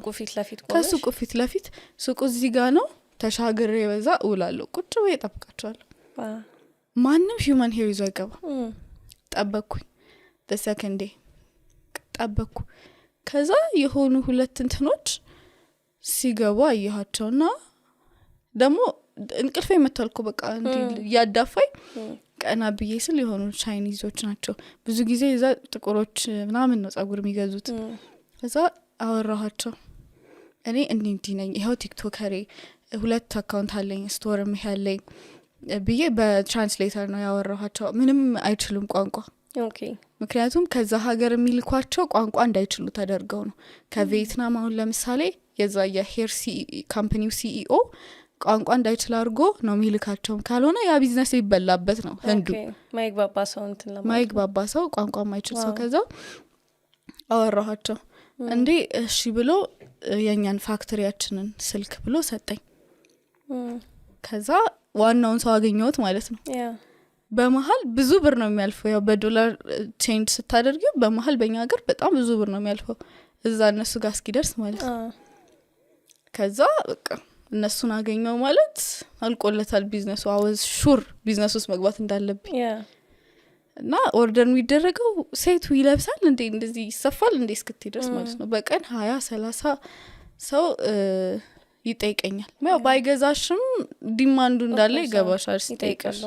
ከሱቁ ፊት ለፊት ሱቁ እዚህ ጋር ነው ተሻግሬ በዛ እውላለሁ ቁጭ ብዬ ጠብቃቸዋለሁ ማንም ሂውማን ሄር ይዞ አይገባ ጠበቅኩኝ ተሰከንዴ ጠበቅኩ ከዛ የሆኑ ሁለት እንትኖች ሲገቡ አየኋቸውና ደግሞ እንቅልፌ መጥቷልኩ በቃ እንዴ ያዳፋይ ቀና ብዬ ስል የሆኑ ቻይኒዞች ናቸው ብዙ ጊዜ እዛ ጥቁሮች ምናምን ነው ጸጉር የሚገዙት ከዛ አወራኋቸው እኔ እንዴ ነኝ ይሄው ቲክቶከሬ 2 አካውንት አለኝ ስቶርም ያለኝ ብዬ በትራንስሌተር ነው ያወራኋቸው ምንም አይችሉም ቋንቋ ኦኬ ምክንያቱም ከዛ ሀገር የሚልኳቸው ቋንቋ እንዳይችሉ ተደርገው ነው ከቪየትናም አሁን ለምሳሌ የዛ የሄር ካምፓኒው ሲኢኦ ቋንቋ እንዳይችል አድርጎ ነው የሚልካቸው ካልሆነ ያ ቢዝነስ ይበላበት ነው ህንዱ ማይግባባ ሰው ቋንቋ ማይችል ሰው ከዛ አወራኋቸው እንዴ እሺ ብሎ የኛን ፋክተሪያችንን ስልክ ብሎ ሰጠኝ ከዛ ዋናውን ሰው አገኘሁት ማለት ነው በመሃል ብዙ ብር ነው የሚያልፈው ያው በዶላር ቼንጅ ስታደርጊው በመሃል በእኛ ሀገር በጣም ብዙ ብር ነው የሚያልፈው እዛ እነሱ ጋር እስኪደርስ ማለት ነው ከዛ በቃ እነሱን አገኘው ማለት አልቆለታል ቢዝነሱ አወዝ ሹር ቢዝነስ ውስጥ መግባት እንዳለብኝ እና ኦርደር የሚደረገው ሴቱ ይለብሳል እንዴ እንደዚህ ይሰፋል እንዴ እስክትደርስ ማለት ነው በቀን 20-30 ሰው ይጠይቀኛል ያው ባይገዛሽም ዲማንዱ እንዳለ ይገባሻል ሲጠይቀሽ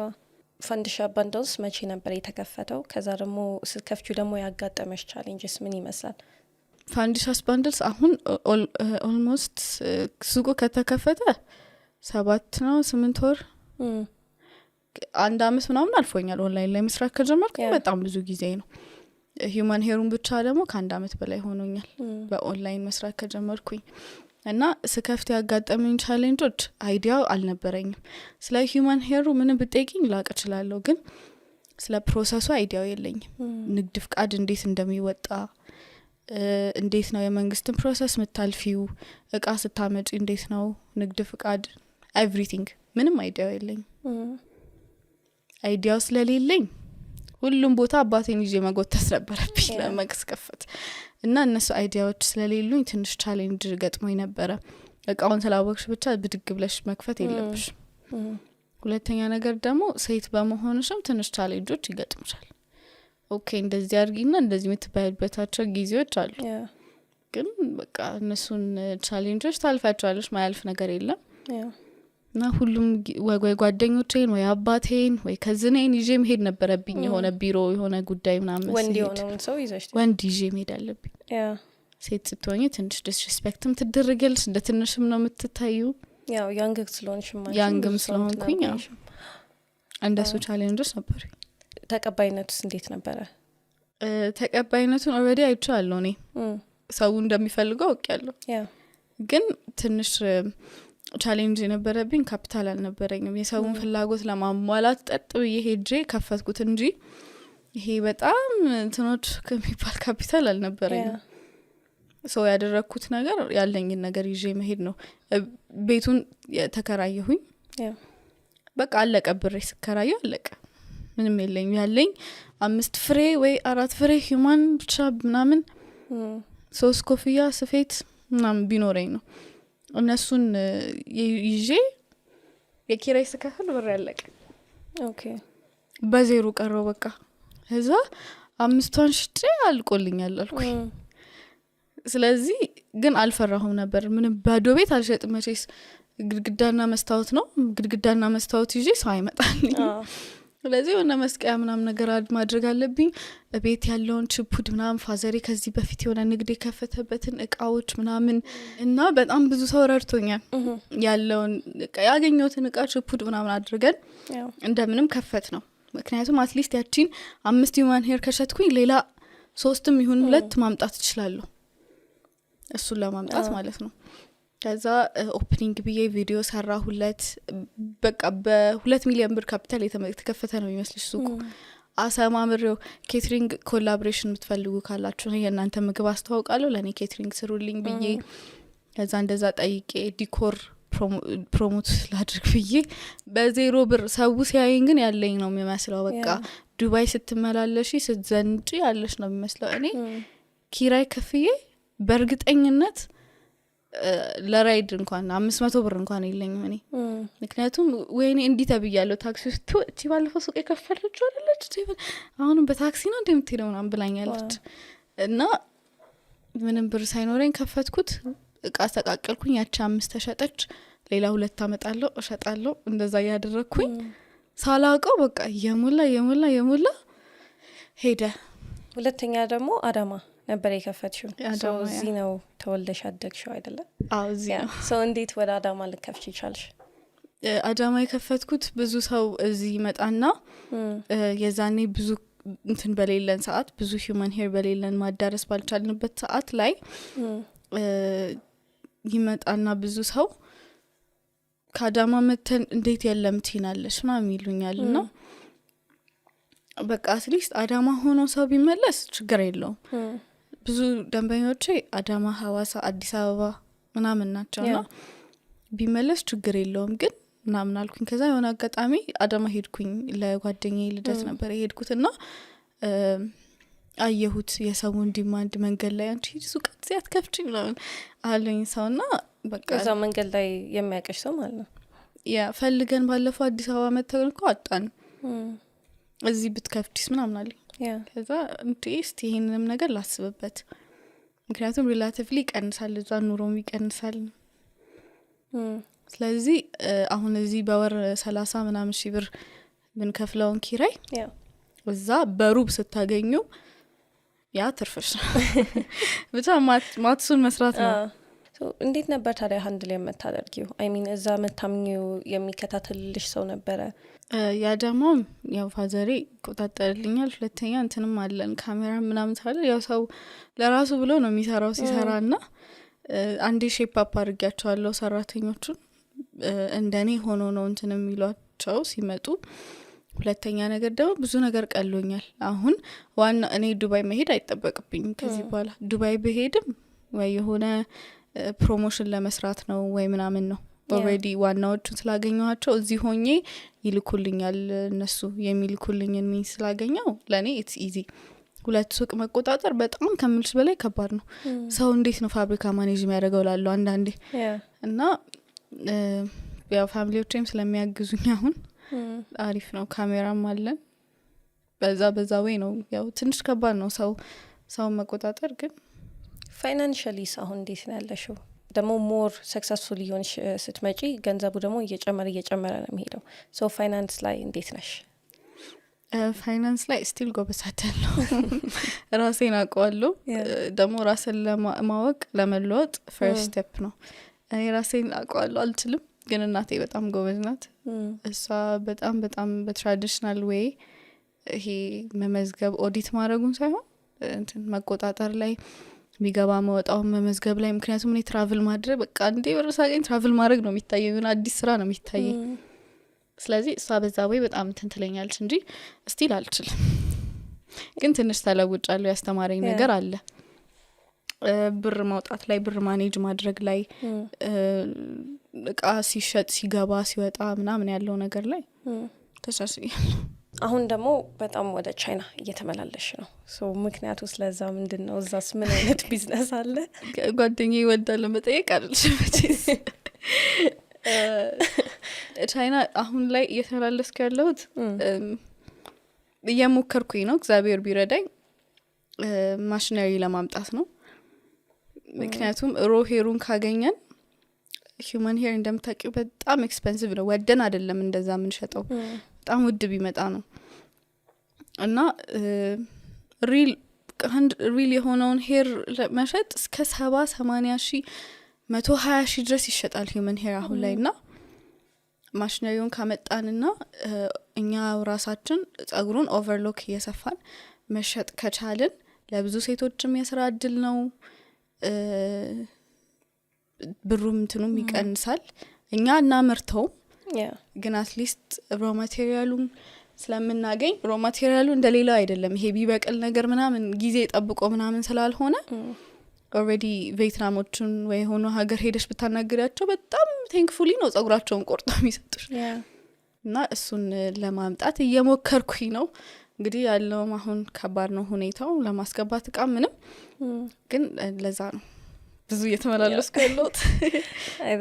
ፈንዲሻ ባንድልስ መቼ ነበር የተከፈተው ከዛ ደግሞ ስከፍቹ ደግሞ ያጋጠመሽ ቻሌንጅስ ምን ይመስላል ፈንዲሻ ባንድልስ አሁን ኦልሞስት ሱቁ ከተከፈተ 7 ነው 8 ወር 1 አመት ምናምን አልፎኛል ኦንላይን ላይ መስራት ከጀመርኩ በጣም ብዙ ጊዜ ነው ሂዩማን ሄሩን ብቻ ደግሞ ከ1 አመት በላይ ሆኖኛል በኦንላይን መስራት ከጀመርኩኝ እና ስከፍት ያጋጠመኝ ቻሌንጆች አይዲያው አልነበረኝም ስለ ሂዩማን ሄሩ ምንም ብጠይቂኝ ላቅ እችላለሁ ግን ስለ ፕሮሰሱ አይዲያው የለኝም ንግድ ፍቃድ እንዴት እንደሚወጣ እንዴት ነው የመንግስትን ፕሮሰስ መታልፊው እቃ ስታመጪ እንዴት ነው ንግድ ፍቃድ ኤቭሪቲንግ ምንም አይዲያው የለኝም አይዲያው ስለሌለኝ ሁሉም ቦታ አባቴን ይዤ መጎተት ነበረብኝ ለማስከፈት እና እነሱ አይዲያዎች ስለሌሉኝ ትንሽ ቻሌንጅ ገጥሞኝ ነበረ እቃውን ስላወቅሽ ብቻ ብድግ ብለሽ መክፈት የለብሽ ሁለተኛ ነገር ደግሞ ሴት በመሆንሽም ትንሽ ቻሌንጆች ይገጥምሻል ኦኬ እንደዚህ አድርጊና እንደዚህ የምትባይበታቸው ጊዜዎች አሉ ግን በቃ እነሱን ቻሌንጆች ታልፋቸዋለሽ ማያልፍ ነገር የለም እና ሁሉም ወይ ጓደኞቼን ወይ አባቴን ወይ ከዝኔን ይዤ መሄድ ነበረብኝ የሆነ ቢሮ የሆነ ጉዳይ ምናምን ወንድ የሆነውን ሰው ይዘሽ ወንድ ይዤ መሄድ አለብኝ ሴት ስትሆኚ ትንሽ ዲስሪስፔክትም ትደረገልሽ እንደ ትንሽም ነው የምትታዩ ያው ያንግም ስለሆንኩኝ እንደሱ ቻሌንጆች ነበሩ ተቀባይነቱስ እንዴት ነበረ ተቀባይነቱን ኦልሬዲ አይቻለሁ እኔ ሰው እንደሚፈልገው አውቃለሁ ግን ትንሽ ቻሌንጅ የነበረብኝ ካፒታል አልነበረኝም የሰውን ፍላጎት ለማሟላት ጠጥ ብዬ ሄጄ ከፈትኩት እንጂ ይሄ በጣም እንትኖች ከሚባል ካፒታል አልነበረኝም ሰው ያደረኩት ነገር ያለኝን ነገር ይዤ መሄድ ነው ቤቱን ተከራየሁኝ በቃ አለቀ ብሬ ስከራየ አለቀ ምንም የለኝም ያለኝ 5 ፍሬ ወይ 4 ፍሬ ሂዩማን ብቻ ምናምን 3 ኮፍያ ስፌት ምናምን ቢኖረኝ ነው እነሱን ይዤ የኪራይ ስከፍል ብር ያለቀ ኦኬ በዜሮ ቀረው በቃ እዛ 5ቷን ሽጬ አልቆልኛል አልኩኝ ስለዚህ ግን አልፈራሁም ነበር ምንም ባዶ ቤት አልሸጥም መቼስ ግድግዳና መስታወት ነው ግድግዳና መስታወት ይዤ ሰው አይመጣልኝ ስለዚህ ወና መስቀያ ምናምን ነገር ማድረግ አለብኝ ቤት ያለውን ችፑድ ምናምን ፋዘሪ ከዚህ በፊት የሆነ ንግድ የከፈተበትን እቃዎች ምናምን እና በጣም ብዙ ሰው ረድቶኛል ያለውን ያገኘሁትን እቃ ችፑድ ምናምን አድርገን እንደምንም ከፈት ነው ምክንያቱም አትሊስት ያቺን 5 ሂዩማን ሄር ከሸጥኩኝ ሌላ 3ም ይሁን 2 ማምጣት እችላለሁ እሱን ለማምጣት ማለት ነው ከዛ ኦፕኒንግ ብዬ ቪዲዮ ሰራሁለት በቃ በ2 ሚሊዮን ብር ካፒታል የተከፈተ ነው የሚመስልሽ ሱቁ አሰማምሬው ኬተሪንግ ኮላቦሬሽን የምትፈልጉ ካላችሁ ነው የእናንተ ምግብ አስተዋውቃለሁ ለኔ ኬተሪንግ ስሩልኝ ብዬ ከዛ እንደዛ ጠይቄ ዲኮር ፕሮሞት ላድርግ ብዬ በዜሮ ብር ሰው ሲያየኝ ግን ያለኝ ነው የሚመስለው በቃ ዱባይ ስትመላለሺ ስትዘንጪ ያለሽ ነው የሚመስለው እኔ ኪራይ ከፍዬ በእርግጠኝነት ለራይድ እንኳን 500 ብር እንኳን የለኝም እኔ ምክንያቱም ወይኔ እንዲህ ተብያለሁ ታክሲ ውስጥ እቺ ባለፈው ሱቅ የከፈለችው አይደለች አሁንም በታክሲ ነው እንደምትሄደው ምናምን ብላኛለች እና ምንም ብር ሳይኖረኝ ከፈትኩት እቃ ተቃቀልኩኝ ያቺ 5 ተሸጠች ሌላ 2 አመጣለሁ እሸጣለሁ እንደዛ ያደረኩኝ ሳላውቀው በቃ የሞላ ሄደ። ሁለተኛ ደግሞ አዳማ ነበር የከፈትሽው። እዚህ ነው ተወልደሽ ያደግሽው አይደለ? አዎ እዚህ ነው። እንዴት ወደ አዳማ ልከፍቺ ይቻልሽ? አዳማ የከፈትኩት ብዙ ሰው እዚህ ይመጣና የዛኔ ብዙ እንትን በሌለን ሰዓት ብዙ ሂውማን ሄር በሌለን ማዳረስ ባልቻልንበት ሰዓት ላይ ይመጣና ብዙ ሰው ከአዳማ መተን እንዴት የለም ትይናለሽ ምናምን ይሉኛልና በቃ አትሊስት አዳማ ሆኖ ሰው ቢመለስ ችግር የለውም። ብዙ ደንበኞቼ አዳማ፣ ሐዋሳ፣ አዲስ አበባ ምናምን ናቸውና ቢመለስ ችግር የለውም ግን ምናምን አልኩኝ። ከዛ የሆነ አጋጣሚ አዳማ ሄድኩኝ ለጓደኛዬ ልደት ነበር የሄድኩትና አየሁት የሰውን ዲማንድ መንገድ ላይ አንቺ ሱቅ እዚህ አትከፍቺ ምናምን አለኝ ሰውና በቃ እዛ መንገድ ላይ የሚያቀሽ ሰው ማለት ነው። ያ ፈልገን ባለፈው አዲስ አበባ መተን እኮ አጣን እዚህ ብትከፍቺስ ምናምን አለኝ። ከዛ እስቲ ይሄንንም ነገር ላስብበት ምክንያቱም ሪላቲቭሊ ይቀንሳል እዛ ኑሮም ይቀንሳል። ስለዚህ አሁን እዚህ በወር 30 ምናምን ሺህ ብር ብንከፍለውን ኪራይ እዛ በሩብ ስታገኙ ያ ትርፍሽ ብቻ ማትሱን መስራት ነው። እንዴት ነበር ታዲያ ሃንድል የምታደርጊው? አይ ሚን እዛ መታምኚው የሚከታተልልሽ ሰው ነበረ? ያ ደግሞ ያው ፋዘሬ ቆጣጠርልኛል። ሁለተኛ እንትንም አለን ካሜራ ምናምን ታለ ያው ሰው ለራሱ ብሎ ነው የሚሰራው ሲሰራና አንዴ ሼፕ አፕ አድርጊያቸዋለሁ ሰራተኞቹን እንደኔ ሆኖ ነው እንትን የሚሏቸው ሲመጡ። ሁለተኛ ነገር ደግሞ ብዙ ነገር ቀሎኛል። አሁን ዋና እኔ ዱባይ መሄድ አይጠበቅብኝም ከዚህ በኋላ። ዱባይ በሄድም ወይ የሆነ ፕሮሞሽን ለመስራት ነው ወይ ምናምን ነው ኦሬዲ ዋናዎቹን ስላገኘኋቸው እዚህ ሆኜ ይልኩልኛል እነሱ የሚልኩልኝን ሚን ስላገኘው ለኔ ኢትስ ኢዚ። 2 ሱቅ መቆጣጠር በጣም ከምልሽ በላይ ከባድ ነው። ሰው እንዴት ነው ፋብሪካ ማኔጅ የሚያደርገው ላለው አንዳንዴ እና ያው ፋሚሊዎቼም ስለሚያግዙኝ አሁን አሪፍ ነው። ካሜራም አለን በዛ ወይ ነው ያው ትንሽ ከባድ ነው ሰው መቆጣጠር። ግን ፋይናንሻሊ አሁን እንዴት ነው ያለሽው? ደግሞ ሞር ሰክሰስፉል ይሆንሽ ስትመጪ ገንዘቡ ደግሞ እየጨመረ ነው የሚሄደው። ሶ ፋይናንስ ላይ እንዴት ነሽ? ፋይናንስ ላይ ስቲል ጎበሳተለሁ ራሴን አውቀዋለሁ። ደግሞ ራስን ለማወቅ ለመለወጥ ፈርስት ስቴፕ ነው። እኔ ራሴን አውቀዋለሁ አልችልም ግን እናቴ በጣም ጎበዝ ናት። እሷ በጣም በትራዲሽናል ዌይ ይሄ መመዝገብ ኦዲት ማድረጉን ሳይሆን እንትን መቆጣጠር ላይ ሚገባ መወጣው መመዝገብ ላይ ምክንያቱም እኔ ትራቭል ማድረግ በቃ እንዴ ወርሳገኝ ትራቭል ማድረግ ነው የሚታየው እና አዲስ ስራ ነው የሚታየው። ስለዚህ እሷ በዛ ወይ በጣም እንትን ትለኛለች እንጂ ስቲል አልችልም። ግን ትንሽ ተለውጫለሁ። ያስተማረኝ ነገር አለ ብር ማውጣት ላይ ብር ማኔጅ ማድረግ ላይ እቃ ሲሸጥ ሲገባ ሲወጣ ምናምን ያለው ነገር ላይ ተሻሽያለሁ። አሁን ደግሞ በጣም ወደ ቻይና እየተመላለሽ ነው። ሶ ምክንያቱ ስለዛ ምንድነው? እዛስ ምን አይነት ቢዝነስ አለ? ጓደኛዬ ይወዳል መጠየቅ አልልሽም። ቻይና አሁን ላይ እየተመላለስኩ ያለሁት እየሞከርኩኝ ነው። እግዚአብሔር ቢረዳኝ ማሽነሪ ለማምጣት ነው። ምክንያቱም ሮ ሄሩን ካገኘን ሂውማን ሄር እንደምታውቂው በጣም ኤክስፔንሲቭ ነው። ወደን አይደለም እንደዛ ምን ሸጠው በጣም ውድ ቢመጣ ነው እና ሪል የሆነውን ሄር መሸጥ እስከ 70-80 ሺህ 120 ሺህ ድረስ ይሸጣል ሂውማን ሄር አሁን ላይ። እና ማሽነሪውን ካመጣንና እኛ ራሳችን ጸጉሩን ኦቨርሎክ እየሰፋን መሸጥ ከቻልን ለብዙ ሴቶችም የስራ እድል ነው። ብሩም እንትኑም ይቀንሳል። እኛ እናመርተው ግን አትሊስት ሮ ማቴሪያሉን ስለምናገኝ ሮ ማቴሪያሉ እንደሌላ አይደለም። ይሄ ቢበቅል ነገር ምናምን ጊዜ ጠብቆ ምናምን ስላልሆነ ኦሬዲ ቪየትናሞችን ወይ ሆኖ ሀገር ሄደሽ ብታናግሪያቸው በጣም ቴንክፉሊ ነው ጸጉራቸውን ቆርጠው የሚሰጡሽ። እና እሱን ለማምጣት እየሞከርኩኝ ነው። እንግዲህ ያለውም አሁን ከባድ ነው ሁኔታው ለማስገባት እቃ ምንም ግን ለዛ ነው ብዙ እየተመላለስኩ ያለሁት።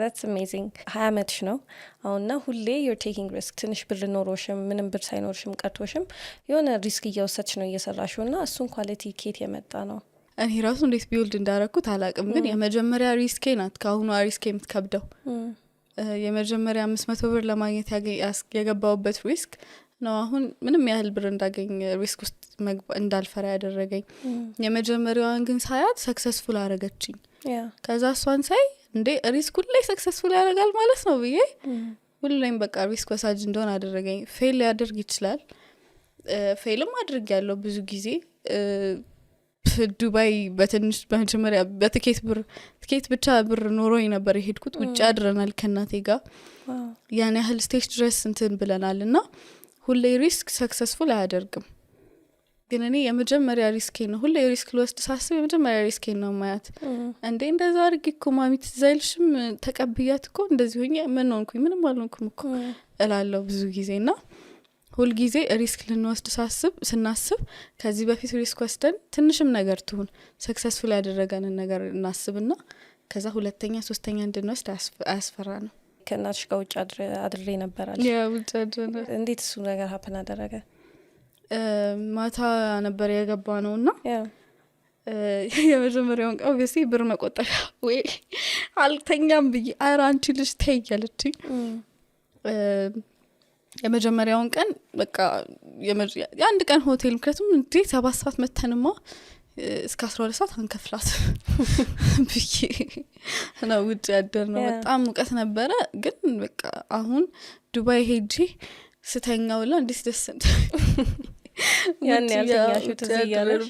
that's amazing። 20 አመትሽ ነው አሁንና ሁሌ you're taking risk። ትንሽ ብር ኖሮሽም ምንም ብር ሳይኖርሽም ቀርቶሽም የሆነ ሪስክ እየወሰድሽ ነው እየሰራሽውና እሱን ኳሊቲ ኬት የመጣ ነው? እኔ ራሱ እንዴት ቢውልድ እንዳረኩት አላቅም ግን የመጀመሪያ ሪስኬ ናት። ካሁኑ ሪስኬ የምትከብደው የመጀመሪያ 500 ብር ለማግኘት ያገባውበት ሪስክ ነው አሁን ምንም ያህል ብር እንዳገኝ ሪስክ ውስጥ እንዳልፈራ ያደረገኝ። የመጀመሪያዋን ግን ሳያት ሰክሰስፉል አረገችኝ። ከዛ እሷን ሳይ እንዴ ሪስክ ሁሌ ሰክሰስፉል ያደርጋል ማለት ነው ብዬ ሁሌም በቃ ሪስክ ወሳጅ እንደሆነ አደረገኝ። ፌል ያደርግ ይችላል፣ ፌልም አድርግ ያለው ብዙ ጊዜ ዱባይ በትንሽ በመጀመሪያ በትኬት ብቻ ብር ኖሮኝ ነበር የሄድኩት። ውጭ አድረናል ከናቴ ጋር ያን ያህል ስቴጅ ድረስ እንትን ብለናል እና ሁሌ ሪስክ ሰክሰስፉል አያደርግም። ግን እኔ የመጀመሪያ ሪስኬ ነው ሁሌ ሪስክ ልወስድ ሳስብ የመጀመሪያ ሪስኬ ነው ማያት። እንዴ እንደዛ አድርጊ እኮ ማሚ ትዛይልሽም ተቀብያት እኮ እንደዚህ ሆኜ ምን ሆንኩኝ ምንም አልሆንኩም እኮ እላለሁ ብዙ ጊዜና ሁል ጊዜ ሪስክ ልንወስድ ስናስብ ከዚህ በፊት ሪስክ ወስደን ትንሽም ነገር ትሁን ሰክሰስፉል ያደረገንን ነገር እናስብና ከዛ ሁለተኛ ሶስተኛ እንድንወስድ አያስፈራ ነው። ከናትሽ ጋር ውጭ አድሬ ነበራል። ውጭ አድሬ እንዴት እሱ ነገር ሀፕን አደረገ? ማታ ነበር የገባ ነውና የመጀመሪያውን ኦብቪየስሊ ብር መቆጠቢያ ወይ አልተኛም ብዬ ኧረ አንቺ ልጅ ተይ ያለችኝ። የመጀመሪያውን ቀን በቃ የአንድ ቀን ሆቴል ምክንያቱም እንዴ 7 ሰዓት መተንማ እስከ 12 ሰዓት አንከፍላት ብዬ ነው ውጭ ያደርነው። በጣም ሙቀት ነበረ። ግን በቃ አሁን ዱባይ ሄጄ ስተኛውላ እንዴት ደስ ያን ያልተኛሽው ተዘያለሽ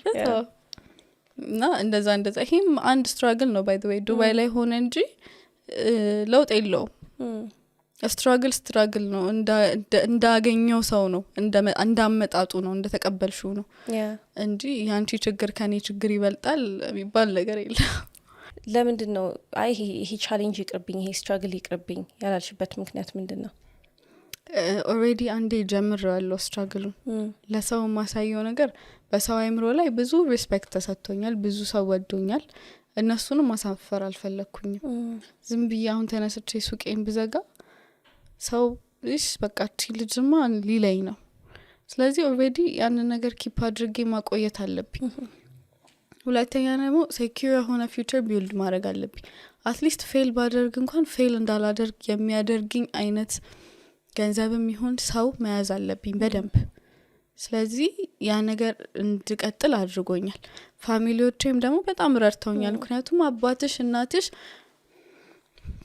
እና እንደዛ ይሄም አንድ ስትራግል ነው ባይ ዘ ዌይ ዱባይ ላይ ሆነ እንጂ ለውጥ የለውም። ስትራግል ነው እንዳገኘው ሰው ነው እንዳመጣጡ ነው እንደተቀበልሽው ነው እንጂ ያንቺ ችግር ከኔ ችግር ይበልጣል የሚባል ነገር የለም። ለምንድን ነው አይ ይሄ ቻሌንጅ ይቅርብኝ ይሄ ስትራግል ይቅርብኝ ያላልሽበት ምክንያት ምንድነው? ኦሬዲ አንዴ ጀምሬዋለሁ ስትራግሉን። ለሰው ማሳየው ነገር በሰው አይምሮ ላይ ብዙ ሪስፔክት ተሰጥቶኛል፣ ብዙ ሰው ወዶኛል። እነሱንም ማሳፈር አልፈለኩኝም። ዝም ብዬ አሁን ተነስቼ ሱቄን ብዘጋ ሰው በቃ እቺ ልጅማ ሊለኝ ነው። ስለዚህ ኦሬዲ ያንን ነገር ኪፕ አድርጌ ማቆየት አለብኝ። ሁለተኛ ደግሞ ሴኪዩር የሆነ ፊውቸር ቢልድ ማድረግ አለብኝ። አትሊስት ፌል ባደርግ እንኳን ፌል እንዳላደርግ የሚያደርግኝ አይነት ገንዘብም ይሁን ሰው መያዝ አለብኝ በደንብ። ስለዚህ ያ ነገር እንድቀጥል አድርጎኛል። ፋሚሊዎቼም ደግሞ በጣም ረድተውኛል። ምክንያቱም አባትሽ እናትሽ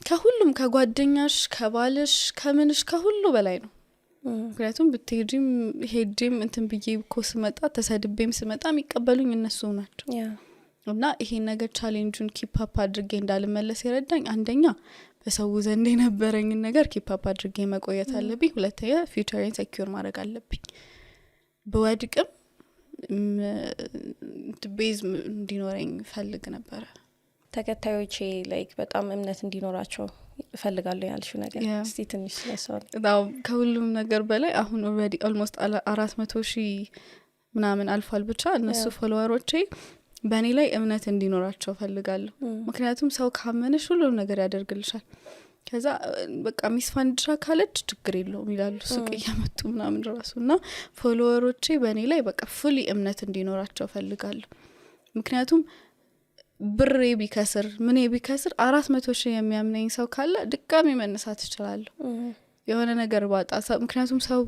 ከሁሉም ከጓደኛሽ ከባልሽ ከምንሽ ከሁሉ በላይ ነው። ምክንያቱም ብትሄጂም ሄጂም እንትን ብዬ እኮ ስመጣ ተሰድቤም ስመጣ የሚቀበሉኝ እነሱ ናቸው። እና ይሄን ነገር ቻሌንጁን ኪፕ አፕ አድርጌ እንዳልመለስ የረዳኝ አንደኛ በሰው ዘንድ የነበረኝን ነገር ኪፕ አፕ አድርጌ መቆየት አለብኝ። ሁለተኛ ፊውቸሬን ሴኪዩር ማድረግ አለብኝ። በወድቅም ቤዝ እንዲኖረኝ ፈልግ ነበር። ተከታዮቼ ላይክ በጣም እምነት እንዲኖራቸው እፈልጋለሁ ያልሽው ነገር እስቲ ትንሽ ስለሰዋል። ከሁሉም ነገር በላይ አሁን ኦልሬዲ ኦልሞስት 400,000 ምናምን አልፏል። ብቻ እነሱ ፎሎወሮቼ በእኔ ላይ እምነት እንዲኖራቸው ፈልጋለሁ። ምክንያቱም ሰው ካመነሽ ሁሉም ነገር ያደርግልሻል። ከዛ በቃ ሚስፋንድሻ ካለች ችግር የለውም ይላሉ ሱቅ እያመጡ ምናምን ራሱና ፎሎወሮቼ በእኔ ላይ በቃ ፉሊ እምነት እንዲኖራቸው ፈልጋለሁ። ምክንያቱም ብሬ ቢከስር ምን ቢከስር 400,000 የሚያምነኝ ሰው ካለ ድጋሚ መነሳት ይችላል የሆነ ነገር ባጣ። ምክንያቱም ሰው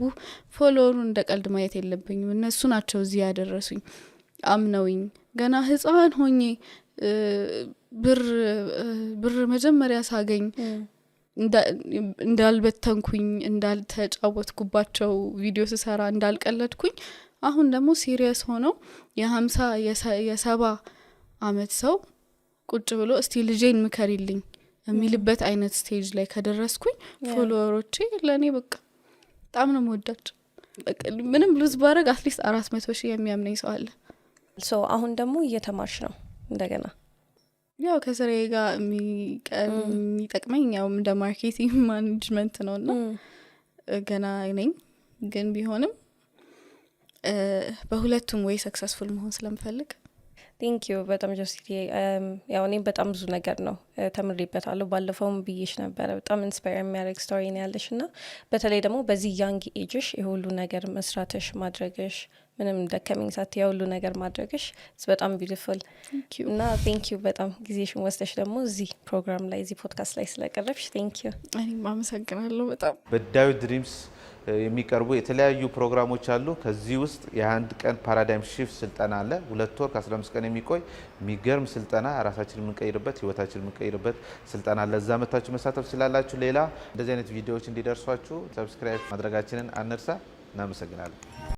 ፎሎወሩን እንደቀልድ ማየት የለብኝም። እነሱ ናቸው እዚህ ያደረሱኝ አምነውኝ ገና ህፃን ሆኜ ብር መጀመሪያ ሳገኝ እንዳልበተንኩኝ እንዳልተጫወትኩባቸው ቪዲዮ ስሰራ እንዳልቀለድኩኝ አሁን ደግሞ ሲሪየስ ሆነው የ50 የ70 አመት ሰው ቁጭ ብሎ እስቲ ልጄን ምከሪልኝ የሚልበት አይነት ስቴጅ ላይ ከደረስኩኝ ፎሎወሮቼ ለኔ በቃ በጣም ነው የምወዳቸው። ምንም ሉዝ ባረግ አትሊስት 400,000 የሚያምነኝ ሰው አለ። አሁን ደግሞ እየተማርሽ ነው እንደገና? ያው ከስራዬ ጋር የሚጠቅመኝ ያው እንደ ማርኬቲንግ ማኔጅመንት ነውና ገና ነኝ። ግን ቢሆንም በሁለቱም ወይ ሰክሰስፉል መሆን ስለምፈልግ ቴንክ ዩ በጣም ጆሲቲ። ያው እኔም በጣም ብዙ ነገር ነው ተምሬበታለሁ። ባለፈውም ብዬሽ ነበረ በጣም ኢንስፓየር የሚያደርግ ስቶሪ ነው ያለሽ እና በተለይ ደግሞ በዚህ ያንግ ኤጅሽ የሁሉ ነገር መስራትሽ ማድረግሽ ምንም ደከመኝ ሳት የሁሉ ነገር ማድረግሽ በጣም ቢዩቲፉል እና ቴንክ ዩ በጣም ጊዜሽን ወስደሽ ደግሞ እዚህ ፕሮግራም ላይ እዚህ ፖድካስት ላይ ስለቀረብሽ ቴንክ ዩ። እኔም አመሰግናለሁ በጣም። በዳዊት ድሪምስ የሚቀርቡ የተለያዩ ፕሮግራሞች አሉ። ከዚህ ውስጥ የ1 ቀን ፓራዳይም ሺፍት ስልጠና አለ። 2 ወር ከ15 ቀን የሚቆይ የሚገርም ስልጠና ራሳችን የምንቀይርበት ህይወታችን የምንቀይርበት ስልጠና አለ። እዛ መታችሁ መሳተፍ ስላላችሁ። ሌላ እንደዚህ አይነት ቪዲዮዎች እንዲደርሷችሁ ሰብስክራይብ ማድረጋችንን አንርሳ። እናመሰግናለን።